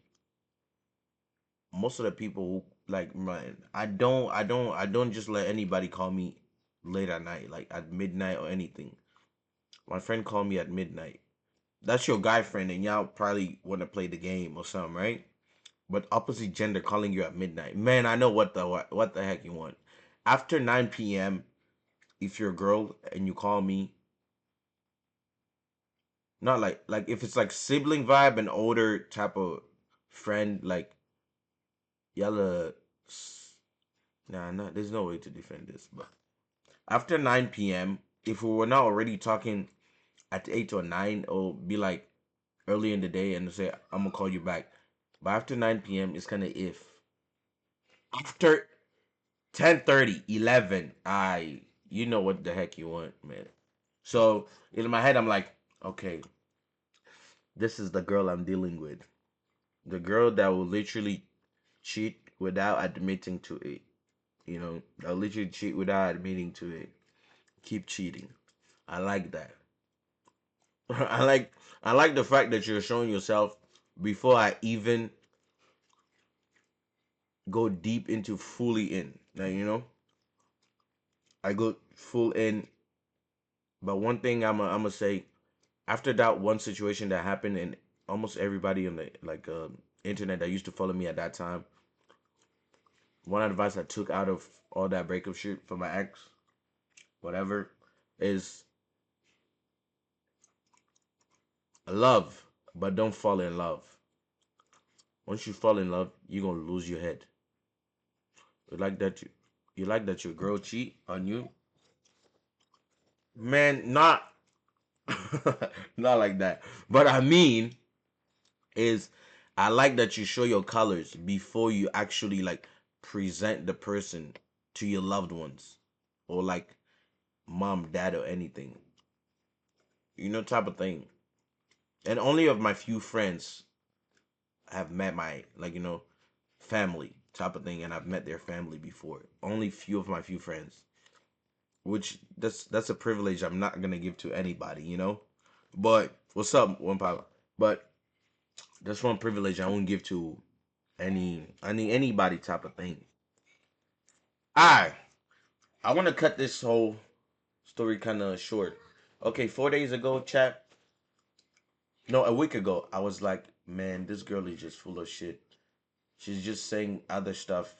most of the people who like man, I don't just let anybody call me late at night, like at midnight or anything. My friend called me at midnight. That's your guy friend, and y'all probably want to play the game or something, right? But opposite gender calling you at midnight, man, I know what the heck you want. After 9 p.m., if you're a girl and you call me, not like if it's like sibling vibe and older type of friend, like y'all nah, there's no way to defend this, but after 9 p.m., if we were not already talking at 8 or 9, it'll be like early in the day and say, I'm gonna call you back. But after 9 p.m., it's kind of if. After 10:30, 11, you know what the heck you want, man. So in my head, I'm like, okay, this is the girl I'm dealing with. The girl that will literally cheat without admitting to it. You know, that will literally cheat without admitting to it. Keep cheating. I like that. I like I like the fact that you're showing yourself before I even go deep into fully in. Now you know, I go full in. But one thing I'm gonna say after that one situation that happened, and almost everybody on the internet that used to follow me at that time, one advice I took out of all that breakup shit for my ex, whatever, is love, but don't fall in love. Once you fall in love, you're gonna lose your head. You like that you like that your girl cheat on you? Man, not not like that. But I mean is I like that you show your colors before you actually like present the person to your loved ones or like mom, dad or anything. You know type of thing. And only of my few friends have met my family type of thing and I've met their family before. Only few of my few friends. Which that's a privilege I'm not gonna give to anybody, you know. But what's up, one power? But that's one privilege I won't give to anybody type of thing. I I want to cut this whole story kind of short. Okay, 4 days ago, chat. No, a week ago, I was like, man, this girl is just full of shit. She's just saying other stuff.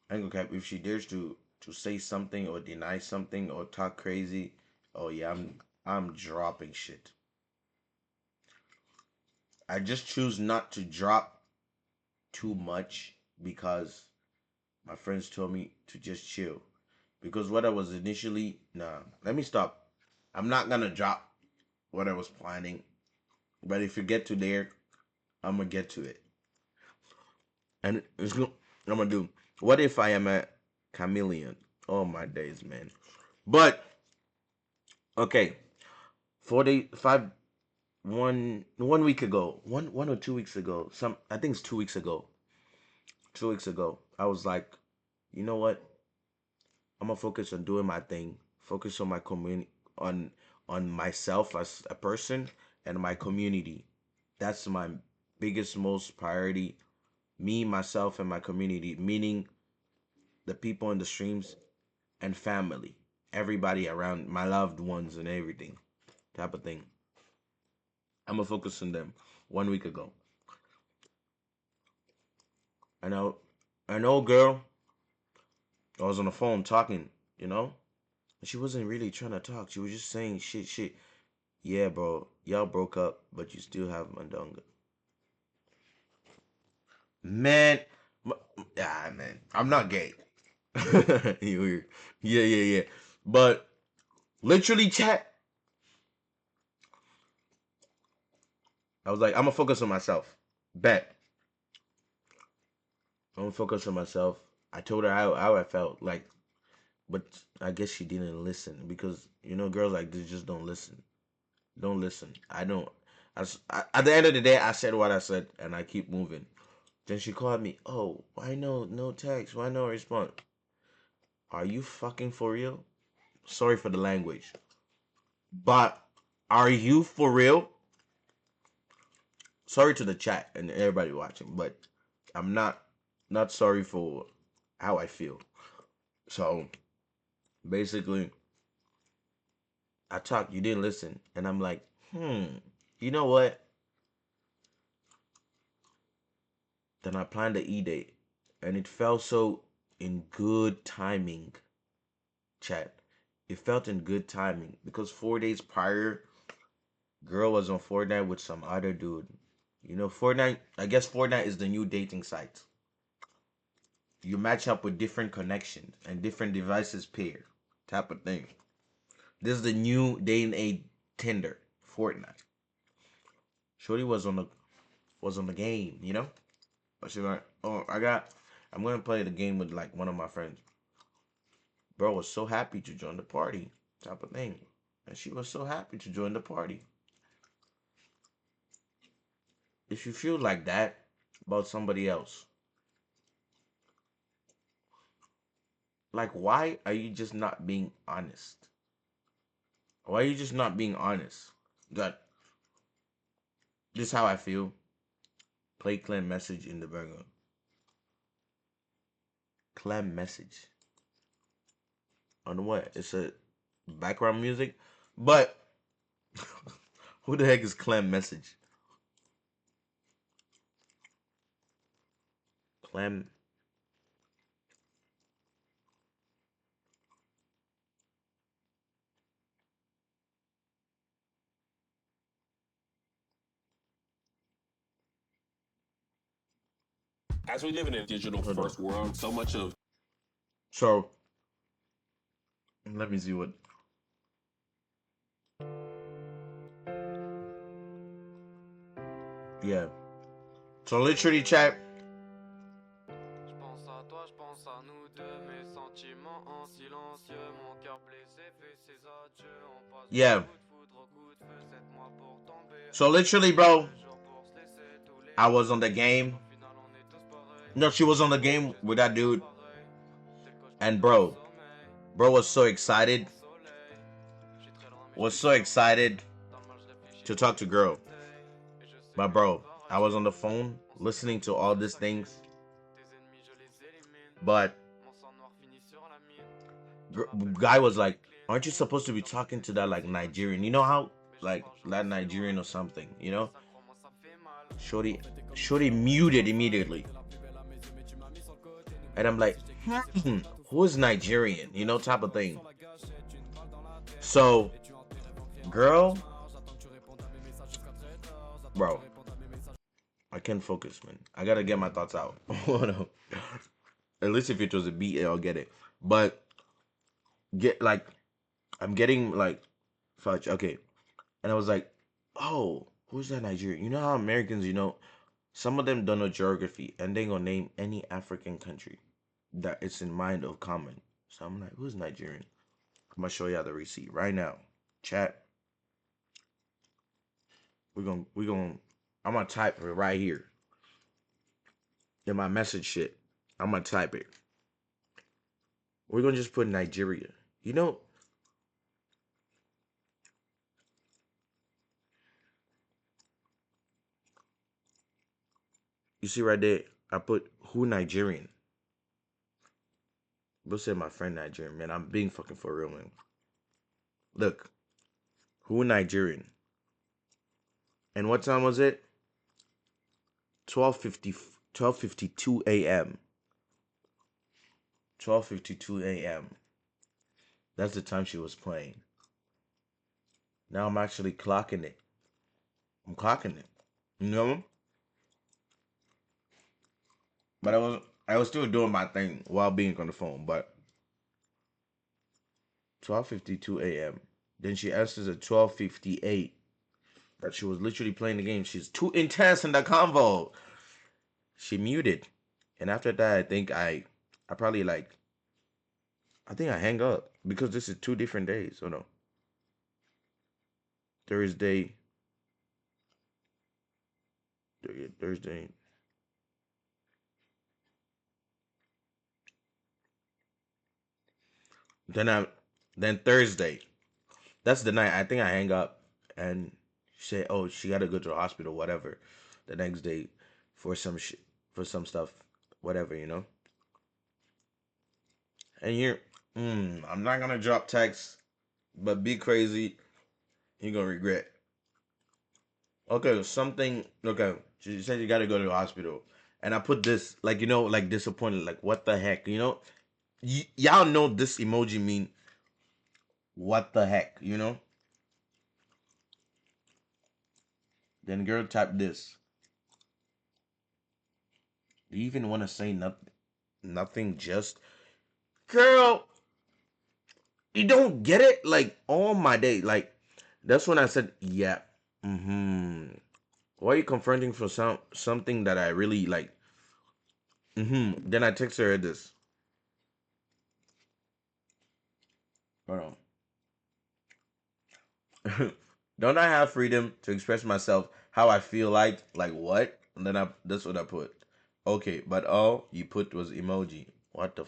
I ain't gonna cap if she dares to say something or deny something or talk crazy. Oh yeah, I'm dropping shit. I just choose not to drop too much because my friends told me to just chill. Because what I was initially, nah, let me stop. I'm not gonna drop what I was planning. But if you get to there, I'm gonna get to it. And I'm gonna do. What if I am a chameleon? Oh my days, man. But okay, 4 days, 1 week ago, one or 2 weeks ago. I think it's 2 weeks ago. 2 weeks ago, I was like, you know what? I'm gonna focus on doing my thing. Focus on my community, on myself as a person and my community. That's my biggest, most priority. Me, myself, and my community. Meaning the people in the streams and family, everybody around, my loved ones and everything, type of thing. I'm gonna focus on them. 1 week ago, I know, an old girl. I was on the phone talking, you know. She wasn't really trying to talk. She was just saying shit. Yeah, bro, y'all broke up, but you still have Mandonga. Man, man, I'm not gay. You yeah. But literally, chat. I was like, I'm gonna focus on myself. Bet. I'm gonna focus on myself. I told her how I felt, like, but I guess she didn't listen because girls like this just don't listen. Don't listen. I don't. At the end of the day, I said what I said, and I keep moving. Then she called me. Oh, why no text? Why no response? Are you fucking for real? Sorry for the language, but are you for real? Sorry to the chat and everybody watching, but I'm not sorry for how I feel. So basically, I talked, you didn't listen, and I'm like, you know what? Then I planned the e-date, and it felt so in good timing, chat. It felt in good timing because 4 days prior, girl was on Fortnite with some other dude. Fortnite, I guess Fortnite is the new dating site. You match up with different connections and different devices pair type of thing. This is the new day and age Tinder, Fortnite. Shorty was on the game, But she's like, oh, I'm gonna play the game with like one of my friends. Bro was so happy to join the party, type of thing. And she was so happy to join the party. If you feel like that about somebody else, like why are you just not being honest? Why are you just not being honest? That this is how I feel. Play Clem message in the burger. Clem message. On what? It's a background music. But who the heck is Clem message? Clem. As we live in a digital first world, so much of So let me see what. Yeah. So literally, chat. Yeah. So literally, bro, I was on the game. No, she was on the game with that dude. And bro was so excited. Was so excited to talk to girl. But bro, I was on the phone listening to all these things. But guy was like, aren't you supposed to be talking to that like Nigerian? You know how like that Nigerian or something, Shorty muted immediately. And I'm like, who is Nigerian? Type of thing. So, girl, bro, I can't focus, man. I gotta get my thoughts out. At least if it was a beat, I'll get it. But I'm getting like fudge. Okay, and I was like, oh, who's that Nigerian? You know how Americans, some of them don't know geography, and they gonna name any African country that it's in mind of common. So I'm like, who's Nigerian? I'm gonna show y'all the receipt right now. Chat. I'm gonna type it right here in my message shit. I'm gonna type it. We're gonna just put Nigeria. You see right there, I put who Nigerian. We'll say my friend Nigerian, man. I'm being fucking for real, man. Look, who Nigerian? And what time was it? 12:52 a.m. 12:52 a.m. That's the time she was playing. Now I'm actually clocking it. I'm clocking it. But I was still doing my thing while being on the phone. But 12:52 a.m. Then she answers at 12:58. That she was literally playing the game. She's too intense in the convo. She muted. And after that, I think I I probably like. I think I hang up because this is 2 different days. Oh no, Thursday, Thursday. Then I, then Thursday. That's the night I think I hang up and say, oh, she got to go to the hospital, whatever. The next day, for some for some stuff, whatever, you know. And you're, I'm not gonna drop text, but be crazy. You're gonna regret. Okay, something. Okay, she said you got to go to the hospital, and I put this like like disappointed, like what the heck, y'all know this emoji mean what the heck, Then girl type this. Do you even want to say nothing? Nothing, just girl. You don't get it? Like all my day, like that's when I said, yeah. Why are you confronting for something that I really like? Then I text her this. Hold on. Don't I have freedom to express myself how I feel like? Like what? And then that's what I put. Okay, but all you put was emoji. What the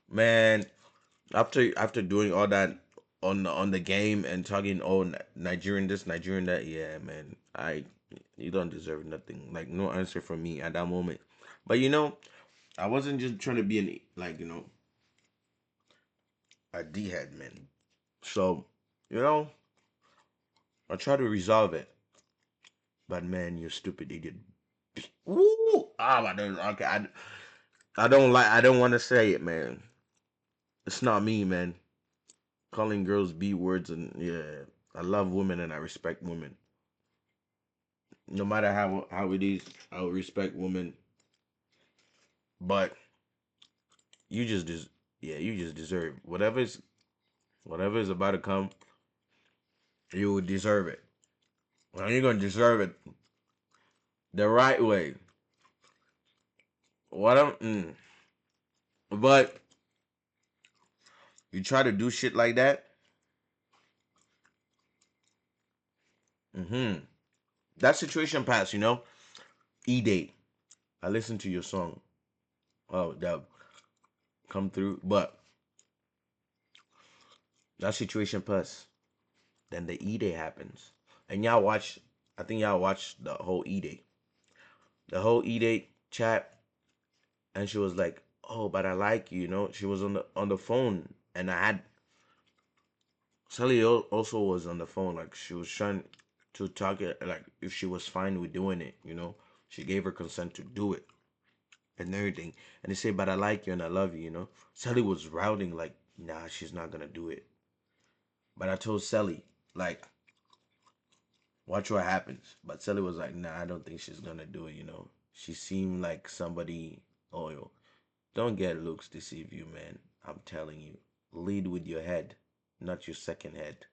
man? After doing all that on the game and talking Nigerian this Nigerian that, yeah man, you don't deserve nothing, like no answer from me at that moment. But I wasn't just trying to be an like a D head man. So you know I try to resolve it, but man, you stupid idiot. Ooh, I don't okay. I don't like. I don't want to say it, man. It's not me, man. Calling girls B words, and yeah, I love women and I respect women. No matter how it is, I will respect women. But you just yeah, you just deserve whatever is about to come. You will deserve it. Well, you're gonna deserve it the right way. What I'm, but you try to do shit like that. Mm-hmm. That situation passed. E date. I listened to your song. Oh, that come through, but that situation passed. Then the E day happens, and y'all watch. I think y'all watched the whole E day. The whole E day chat, and she was like, "Oh, but I like you." She was on the phone, and I had Sally also was on the phone. Like she was trying to talk it, like if she was fine with doing it. She gave her consent to do it and everything. And they say, "But I like you and I love you." Sally was routing like, "Nah, she's not gonna do it." But I told Sally like, "Watch what happens." But Sally was like, "Nah, I don't think she's gonna do it." She seemed like somebody. Oh, yo, don't get looks deceive you, man. I'm telling you, lead with your head, not your second head.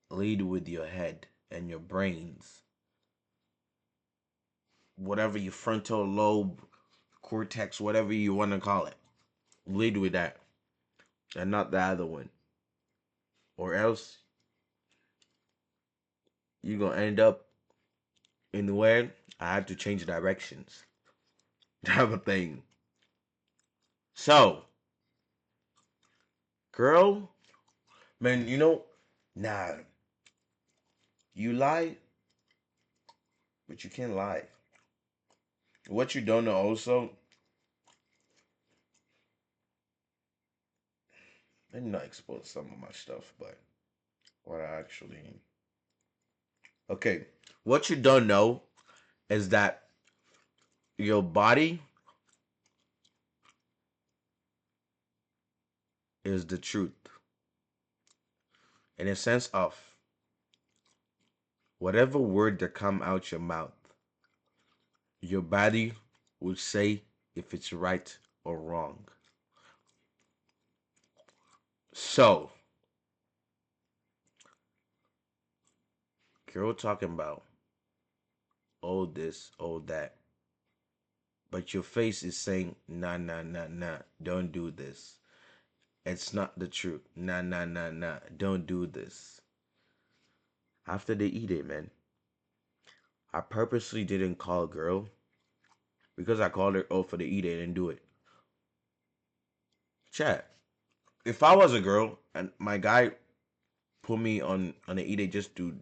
Lead with your head and your brains. Whatever your frontal lobe, cortex, whatever you want to call it. Lead with that and not the other one. Or else you're going to end up in where I had to change directions. Type of thing. So, girl, man, nah, you lie, but you can't lie. What you don't know also, let me not expose some of my stuff, but what I actually. Okay, what you don't know is that your body is the truth. In a sense of whatever word that come out your mouth, your body will say if it's right or wrong. So, girl talking about all this, all that. but your face is saying, nah, nah, nah, nah, don't do this. It's not the truth. Nah, nah, nah, nah, don't do this. After they eat it, man, I purposely didn't call a girl because I called her, oh, for the eat it and do it. Chat. If I was a girl and my guy put me on the eat it just to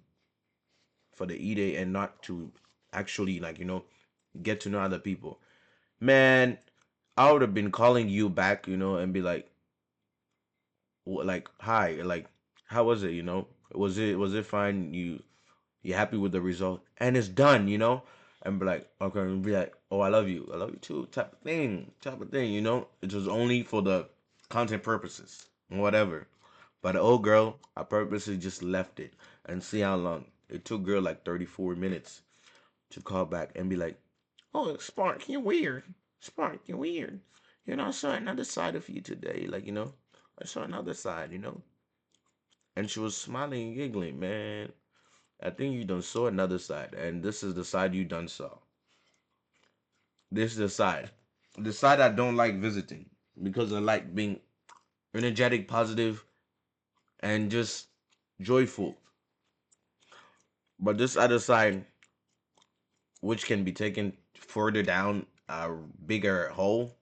for the eat it and not to actually like get to know other people, man, I would have been calling you back, and be like, hi, like, how was it? Was it fine? You happy with the result? And it's done, and be like, okay, and be like, oh, I love you too, type of thing. It was only for the content purposes, whatever. But the old girl, I purposely just left it and see how long it took. Girl, like 34 minutes to call back and be like, oh, Spark, you're weird. Spark, you're weird. I saw another side of you today. Like, I saw another side. And she was smiling and giggling, man. I think you done saw another side. And this is the side you done saw. This is the side. The side I don't like visiting. Because I like being energetic, positive, and just joyful. But this other side, which can be taken further down a bigger hole,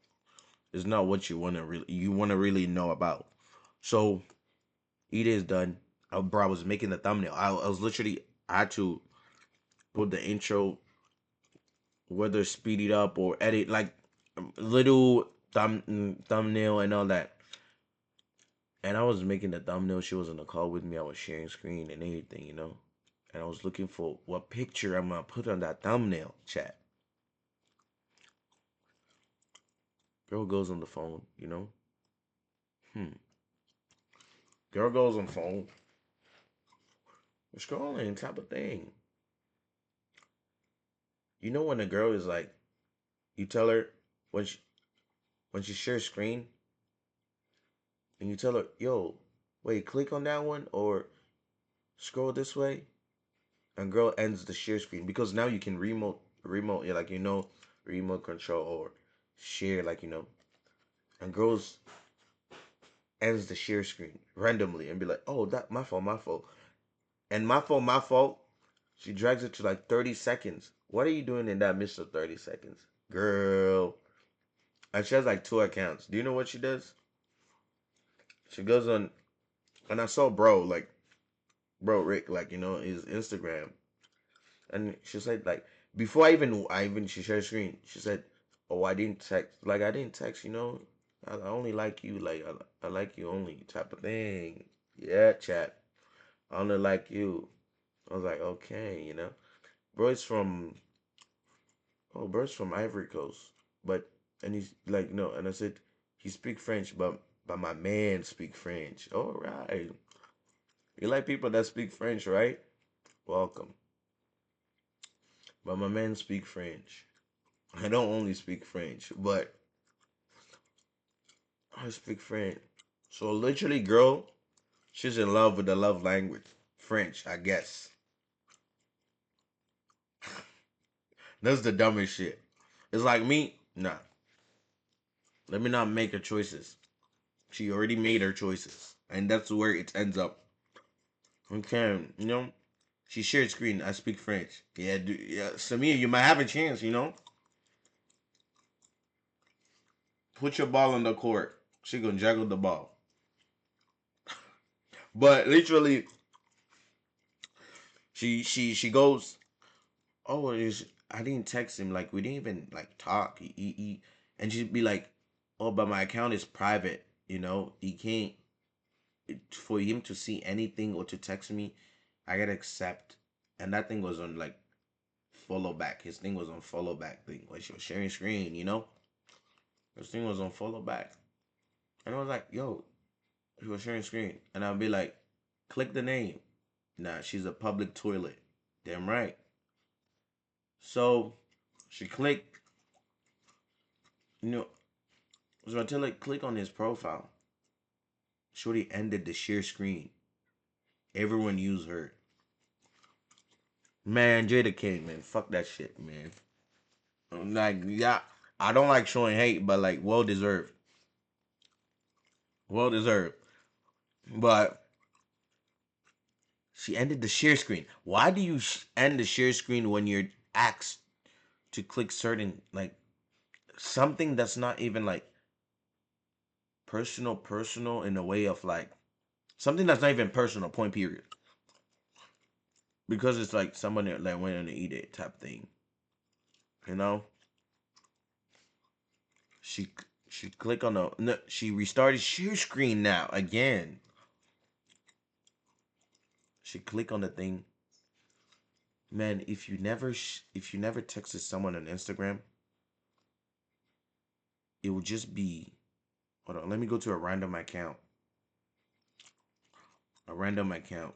is not what you want to really know about. So it is done. Bro, I was making the thumbnail. I was literally, I had to put the intro, whether speed it up or edit, like little thumbnail and all that. And I was making the thumbnail. She was on the call with me. I was sharing screen and everything. And I was looking for what picture I'm gonna put on that thumbnail. Chat. Girl goes on the phone. Girl goes on phone. Scrolling type of thing. When a girl is like, you tell her when she shares screen, and you tell her, yo, wait, click on that one or scroll this way, and girl ends the share screen because now you can remote, yeah, like remote control or share, like and girls ends the share screen randomly and be like, oh, that my fault, and my fault. She drags it to like 30 seconds. What are you doing in that midst of 30 seconds, girl? And she has like 2 accounts. Do you know what she does? She goes on, and I saw bro Rick, like his Instagram, and she said like before I even she shared screen, she said, "Oh, I didn't text. I only like you, like I like you only type of thing." Yeah, chat. I only like you. I was like, okay. Bro, it's from bro's from Ivory Coast, but and he's like no, and I said he speak French, but my man speak French. All right, you like people that speak French, right? Welcome. But my man speak French. I don't only speak French, but I speak French. So literally, girl, she's in love with the love language, French, I guess. That's the dumbest shit. It's like me, nah. Let me not make her choices. She already made her choices, and that's where it ends up. Okay, she shared screen. I speak French. Yeah, yeah. Samir, you might have a chance. Put your ball on the court. She gonna juggle the ball. But literally, she goes, oh, I didn't text him. Like we didn't even like talk. And she'd be like, oh, but my account is private. He can't. For him to see anything or to text me, I gotta accept. And that thing was on like follow back. His thing was on follow back thing when she was sharing screen. His thing was on follow back, and I was like, yo, she was sharing screen, and I'll be like, click the name. Nah, she's a public toilet. Damn right. So she clicked. You know, so I tell her click on his profile. Shorty ended the share screen. Everyone used her. Man, Jayda K, man, fuck that shit, man. I'm like, yeah, I don't like showing hate, but like well deserved. Well deserved. But she ended the share screen. Why do you end the share screen when you're asked to click certain like something that's not even like personal in a way of like something that's not even personal, point period. Because it's like someone that like went in to eat it type thing. You know? She she click on the no, she restarted share screen now again. She click on the thing. Man, if you never texted someone on Instagram, it would just be hold on, let me go to a random account. A random account.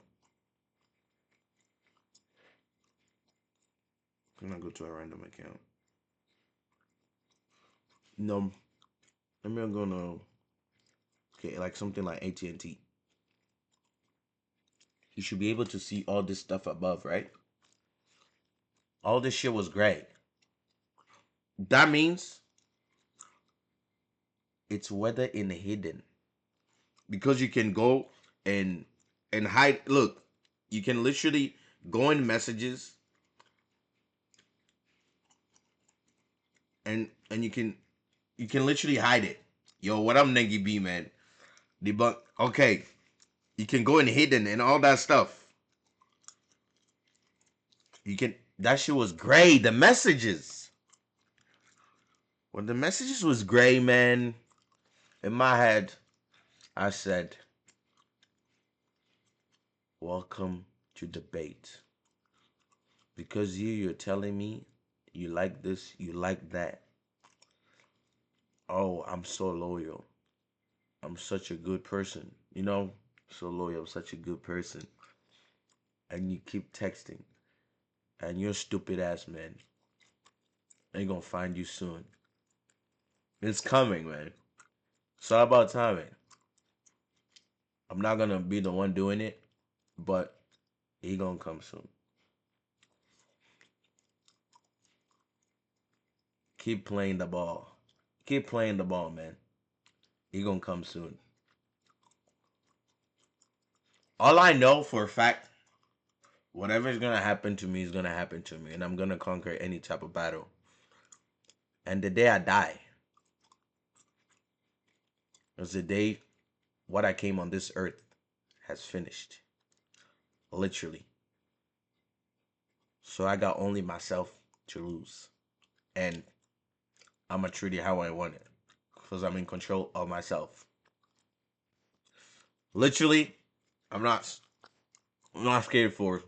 I'm gonna go to a random account. No, let me go to okay, like something like AT&T. You should be able to see all this stuff above, right? All this shit was great. That means it's weather in hidden because you can go and hide. Look, you can literally go in messages and you can literally hide it. Yo, what up, Nengi B, man? Debunk. Okay, you can go in hidden and all that stuff. You can. That shit was great. The messages. When the messages was great, man. In my head, I said, "Welcome to debate." Because you're telling me you like this, you like that. Oh, I'm so loyal. I'm such a good person. You know, so loyal. I'm such a good person. And you keep texting. And you're stupid ass, man. Ain't gonna find you soon. It's coming, man. It's all about timing. I'm not gonna be the one doing it, but he gonna come soon. Keep playing the ball. Keep playing the ball, man. He gonna come soon. All I know for a fact, whatever's gonna happen to me is gonna happen to me, and I'm gonna conquer any type of battle. And the day I die is the day what I came on this earth has finished. Literally. So I got only myself to lose. And I'm gonna treat it how I want it. Because I'm in control of myself. Literally, I'm not scared for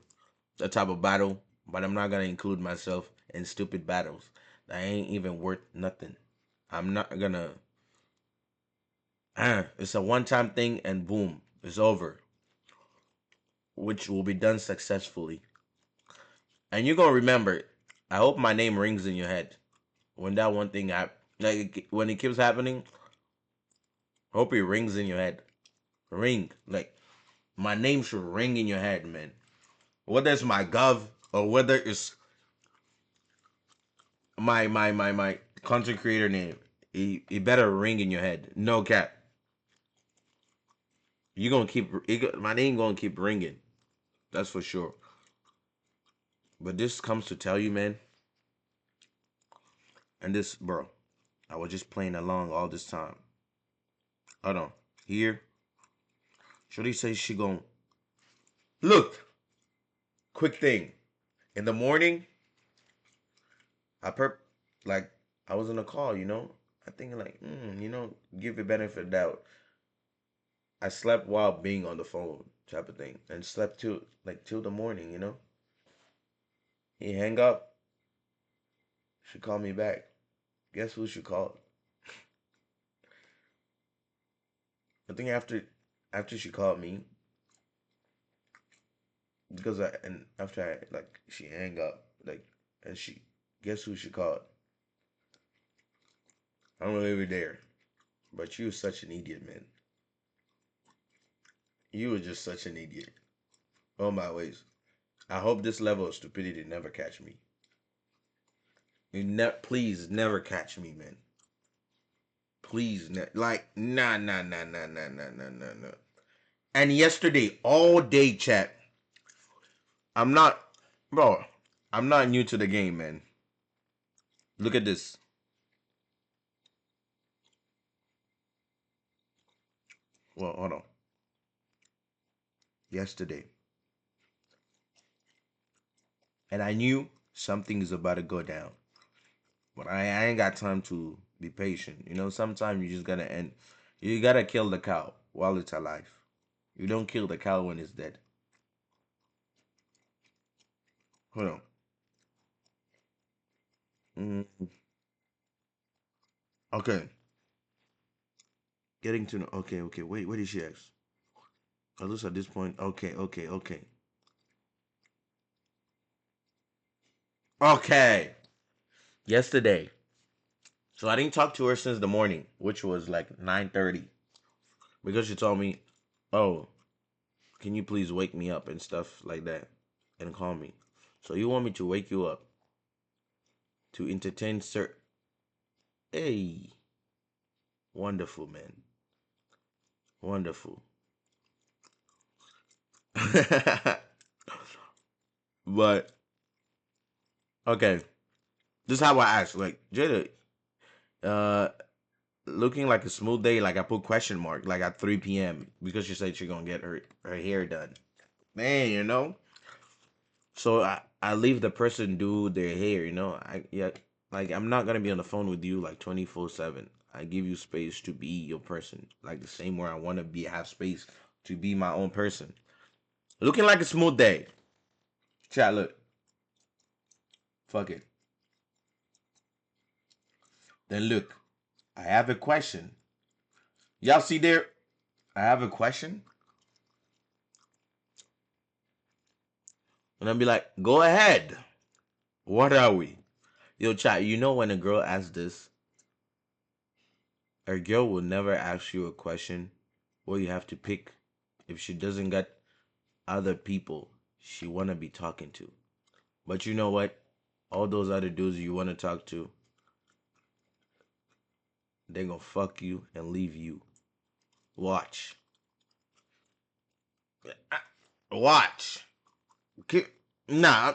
that type of battle, but I'm not gonna include myself in stupid battles that ain't even worth nothing. I'm not gonna it's a one-time thing and boom, it's over. Which will be done successfully. And you're gonna remember it. I hope my name rings in your head. When that one thing like when it keeps happening, hope it rings in your head. Ring. Like my name should ring in your head, man. Whether it's my gov or whether it's my content creator name, it better ring in your head. No cap. You gonna keep my name gonna keep ringing. That's for sure. But this comes to tell you, man. And this, bro, I was just playing along all this time. Hold on. Here, Shorty says she gon' look. Quick thing. In the morning, I like I was on a call, you know. I think like, give it benefit of doubt. I slept while being on the phone, type of thing, and slept till the morning, you know. He hang up. She called me back. Guess who she called? I think after she called me, because after I like she hang up like and she guess who she called? I don't know if you were there, but you were such an idiot, man. You were just such an idiot. Oh my ways. I hope this level of stupidity never catch me. Please never catch me, man. Please, like, nah. And yesterday, all day, chat. I'm not, bro. I'm not new to the game, man. Look at this. Well, hold on. Yesterday, and I knew something is about to go down, but I ain't got time to be patient. You know, sometimes you just gotta end. You gotta kill the cow while it's alive. You don't kill the cow when it's dead. Hold on. Okay. Getting to know. Okay. Wait, what did she ask? At least at this point. Okay. Okay. Yesterday. So I didn't talk to her since the morning, which was like 9:30. Because she told me, oh, can you please wake me up and stuff like that and call me. So you want me to wake you up to entertain sir. Hey. Wonderful, man. Wonderful. But okay. This is how I asked. Like, Jada, uh looking like a smooth day, like I put question mark, like at 3 p.m. because she said she's gonna get her hair done. Man, you know? So I leave the person do their hair, you know. Like I'm not gonna be on the phone with you like 24/7. I give you space to be your person, like the same way I want to be have space to be my own person. Looking like a smooth day. Chat, look. Fuck it. Then look, I have a question. Y'all see there? I have a question. And I'll be like, go ahead. What are we? Yo, chat, you know when a girl asks this, a girl will never ask you a question where you have to pick if she doesn't got other people she wanna be talking to. But you know what? All those other dudes you wanna talk to, they gonna fuck you and leave you. Watch. Watch. Nah,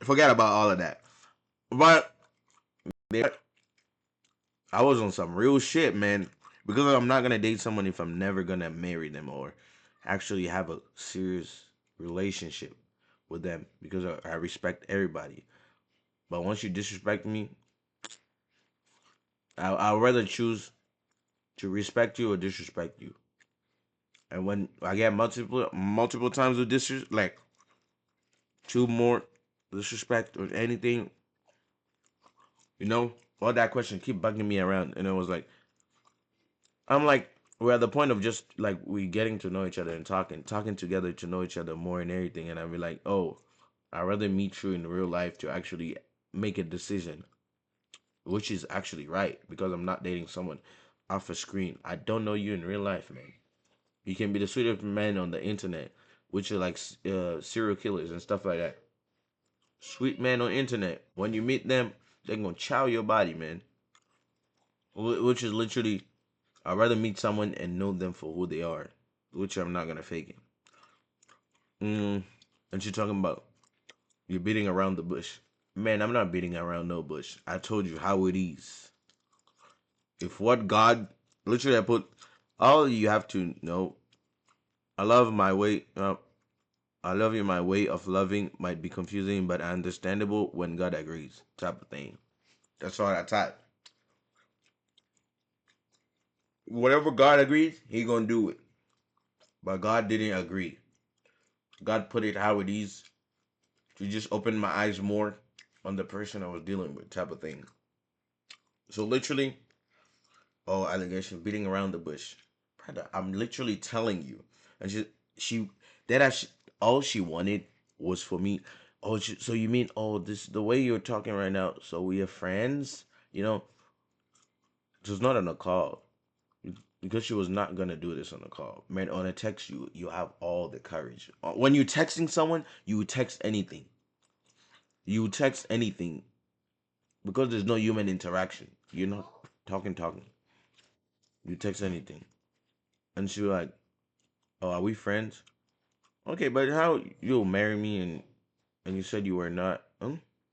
forget about all of that. But I was on some real shit, man. Because I'm not gonna date someone if I'm never gonna marry them or actually have a serious relationship with them. Because I respect everybody. But once you disrespect me, I'd rather choose to respect you or disrespect you. And when I get multiple times of disrespect, like two more disrespect or anything, you know, all that question keep bugging me around, and it was like, I'm like, we're at the point of just like we getting to know each other and talking together to know each other more and everything, and I'd be like, oh, I'd rather meet you in real life to actually make a decision, which is actually right because I'm not dating someone off a screen. I don't know you in real life, man. You can be the sweetest man on the internet, which are like serial killers and stuff like that. Sweet man on internet. When you meet them, they're gonna chow your body, man. Which is literally, I'd rather meet someone and know them for who they are, which I'm not gonna fake it. And you're talking about you're beating around the bush. Man, I'm not beating around no bush. I told you how it is. If what God, literally, I put all you have to know. I love my way. I love you. My way of loving might be confusing, but understandable when God agrees. Type of thing. That's all I type. Whatever God agrees, He gonna do it. But God didn't agree. God put it how it is to just open my eyes more on the person I was dealing with. Type of thing. So literally, oh, allegation, beating around the bush. Brother, I'm literally telling you. And she, that all she wanted was for me. Oh, so you mean, oh, this the way you're talking right now? So we are friends, you know? It was not on a call because she was not gonna do this on a call. Man, on a text, you have all the courage. When you're texting someone, you text anything. You text anything. because there's no human interaction. You're not talking. You text anything, and she was like, "Oh, are we friends?" Okay, but how you'll marry me and you said you were not?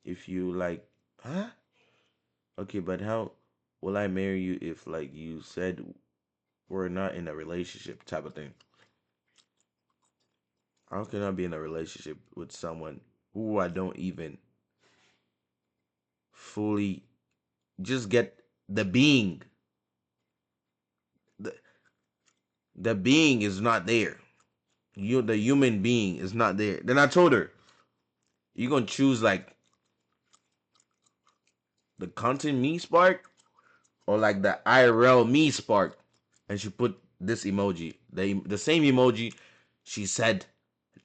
If you like, huh? Okay, but how will I marry you if like you said we're not in a relationship type of thing? How can I be in a relationship with someone who I don't even fully just get the being? The the being is not there. The human being is not there. Then I told her, you gonna choose like the content me spark or like the IRL me spark? And she put this emoji, the same emoji she said,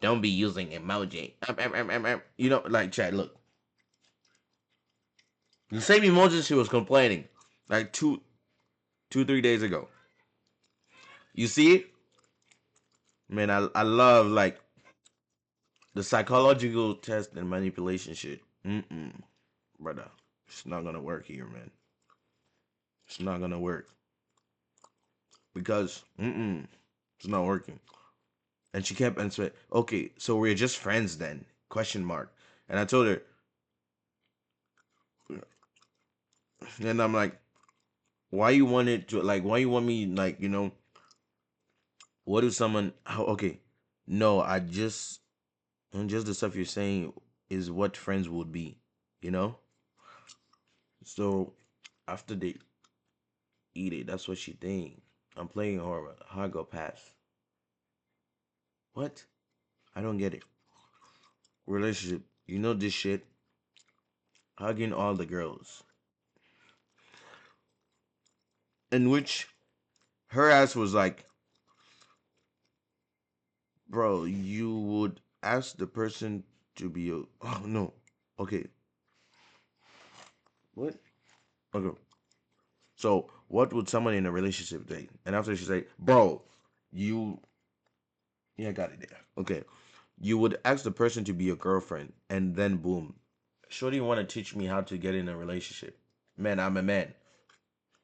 don't be using emoji. You know, like chat, look. The same emoji she was complaining like 3 days ago. You see it? Man, I love like the psychological test and manipulation shit. Brother. It's not gonna work here, man. It's not gonna work. Because it's not working. And she kept answering, okay, so we're just friends then? Question mark. And I told her, and I'm like, why you wanted to like why you want me like, what if someone how okay. No, I just and just the stuff you're saying is what friends would be, you know? So after they eat it, that's what she think. I'm playing horror. How I go past? What? I don't get it. Relationship. You know this shit. Hugging all the girls. In which her ass was like, bro, you would ask the person to be a oh no. Okay. What? Okay. So what would someone in a relationship think? And after she say, bro, you yeah, I got it there. Okay. You would ask the person to be your girlfriend and then boom. Shorty wanna teach me how to get in a relationship. Man, I'm a man.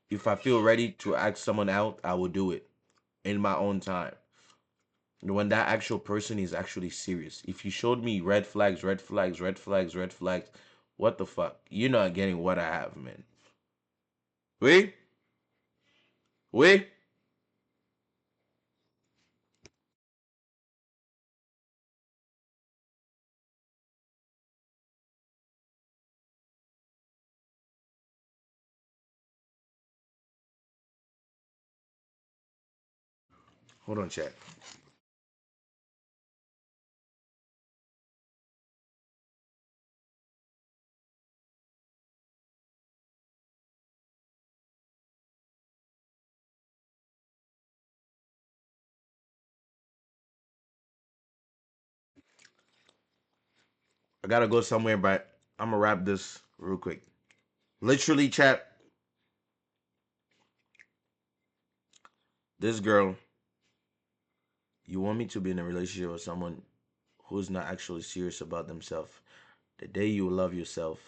If I feel ready to ask someone out, I will do it in my own time. When that actual person is actually serious. If you showed me red flags, red flags, red flags, red flags, what the fuck? You're not getting what I have, man. Wait? Wait? Hold on, chat. I gotta go somewhere, but I'm gonna wrap this real quick. Literally, chat. This girl, you want me to be in a relationship with someone who's not actually serious about themselves. The day you love yourself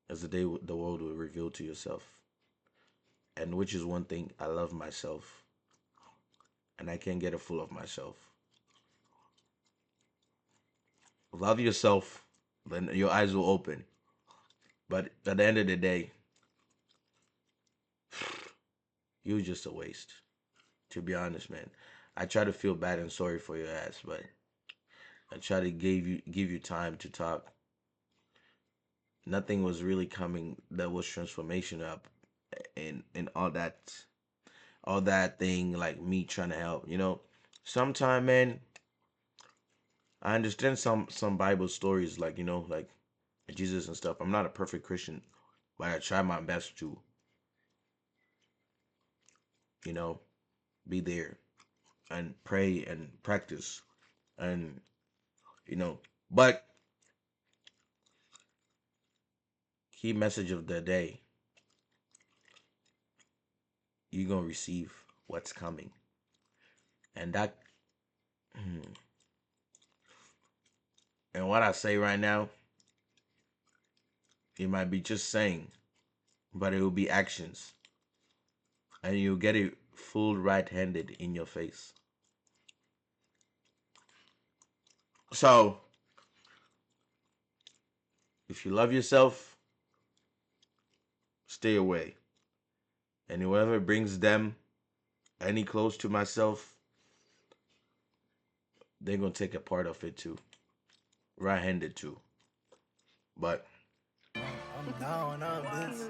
is the day the world will reveal to yourself. And which is one thing, I love myself. And I can't get a full of myself. Love yourself, then your eyes will open. But at the end of the day, you're just a waste. To be honest, man. I try to feel bad and sorry for your ass, but I try to give you time to talk. Nothing was really coming that was transformation up and all that thing like me trying to help, sometime, man, I understand some Bible stories, like, like Jesus and stuff. I'm not a perfect Christian, but I try my best to, you know be there and pray and practice, and but key message of the day, you're gonna receive what's coming. And that and what I say right now, It might be just saying, but it will be actions. And you'll get it full right-handed in your face. So, if you love yourself, stay away. And whoever brings them any close to myself, they're going to take a part of it too. Right-handed too. But I'm down on this.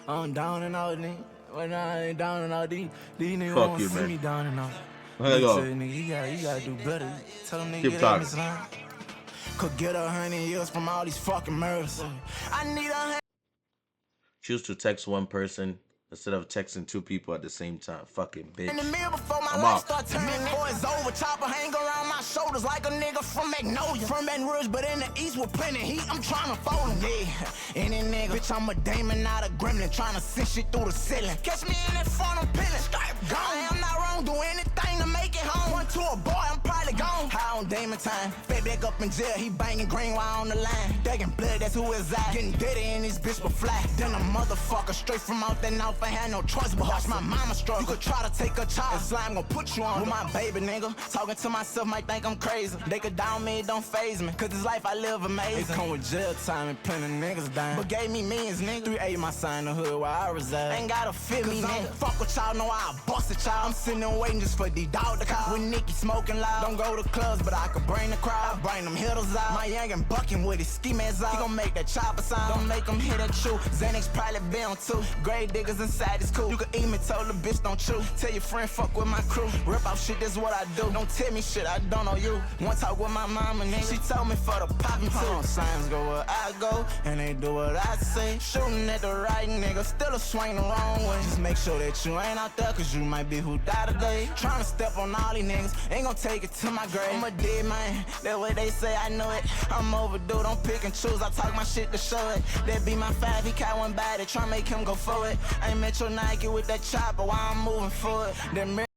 I'm down and out, nigga. When I ain't down and out, these niggas fuck won't you, see man. me down and out. Let go. Nigga, you gotta do better. Tell them niggas Keep get talking. could get 100 years from all these fucking murders. I need 100. Choose to text one person instead of texting two people at the same time. Fucking bitch. In the mirror before my I'm life out. start turning. Boys over, chopper hang around my shoulders like a nigga from Magnolia. From Baton Rouge, but in the east with plenty heat, I'm trying to fold him. Yeah, any nigga, bitch, I'm a Damon, not a gremlin, trying to send shit through the ceiling. Catch me in that front, I'm peeling. Gone, I'm not wrong, do anything to make it home. One to a boy, I'm probably gone. High on Damon time, fed back up in jail, he banging green while on the line. Dagging blood, that's who is I. Getting dirty in this bitch but fly. Then a motherfucker straight from out there north, ain't had no choice but watch my mama struggle. You could try to take a child, and slime gon' put you on with my baby nigga. Talking to myself might think I'm crazy. They could down me, it don't faze me. Cause this life I live amazing. It come with jail time and plenty niggas dying. But gave me millions, nigga. 3A my sign the hood where I reside. Ain't gotta fit me, nigga. Fuck with y'all, know I bust it, y'all. I'm sitting there waiting just for the dog to call. With Nicky smoking loud. Don't go to clubs, but I could bring the crowd. I bring them hitters out. My youngin' bucking with his ski mans out. He gon' make that chopper sound. Don't make him hit at you. Xanax probably been on 2. Grave diggers inside is cool. You could eat me, told the bitch don't chew. Tell your friend fuck with my crew. Rip off shit, that's what I do. Don't tell me shit, I don't know you. One talk with my mama, nigga. She told me for the poppin' too. Signs go where I go, and they do what I say. Shooting at the right nigga, still a swing the wrong way. Just make sure that you ain't out there, cause you might be who die today. Trying to step on all these niggas, ain't gon' take it to my grave. I'm a dead man, that way they say I know it. I'm overdue, don't pick and choose, I talk my shit to show it. That be my 5, he caught one body, try make him go for it. I ain't met your Nike with that chopper while I'm moving forward. That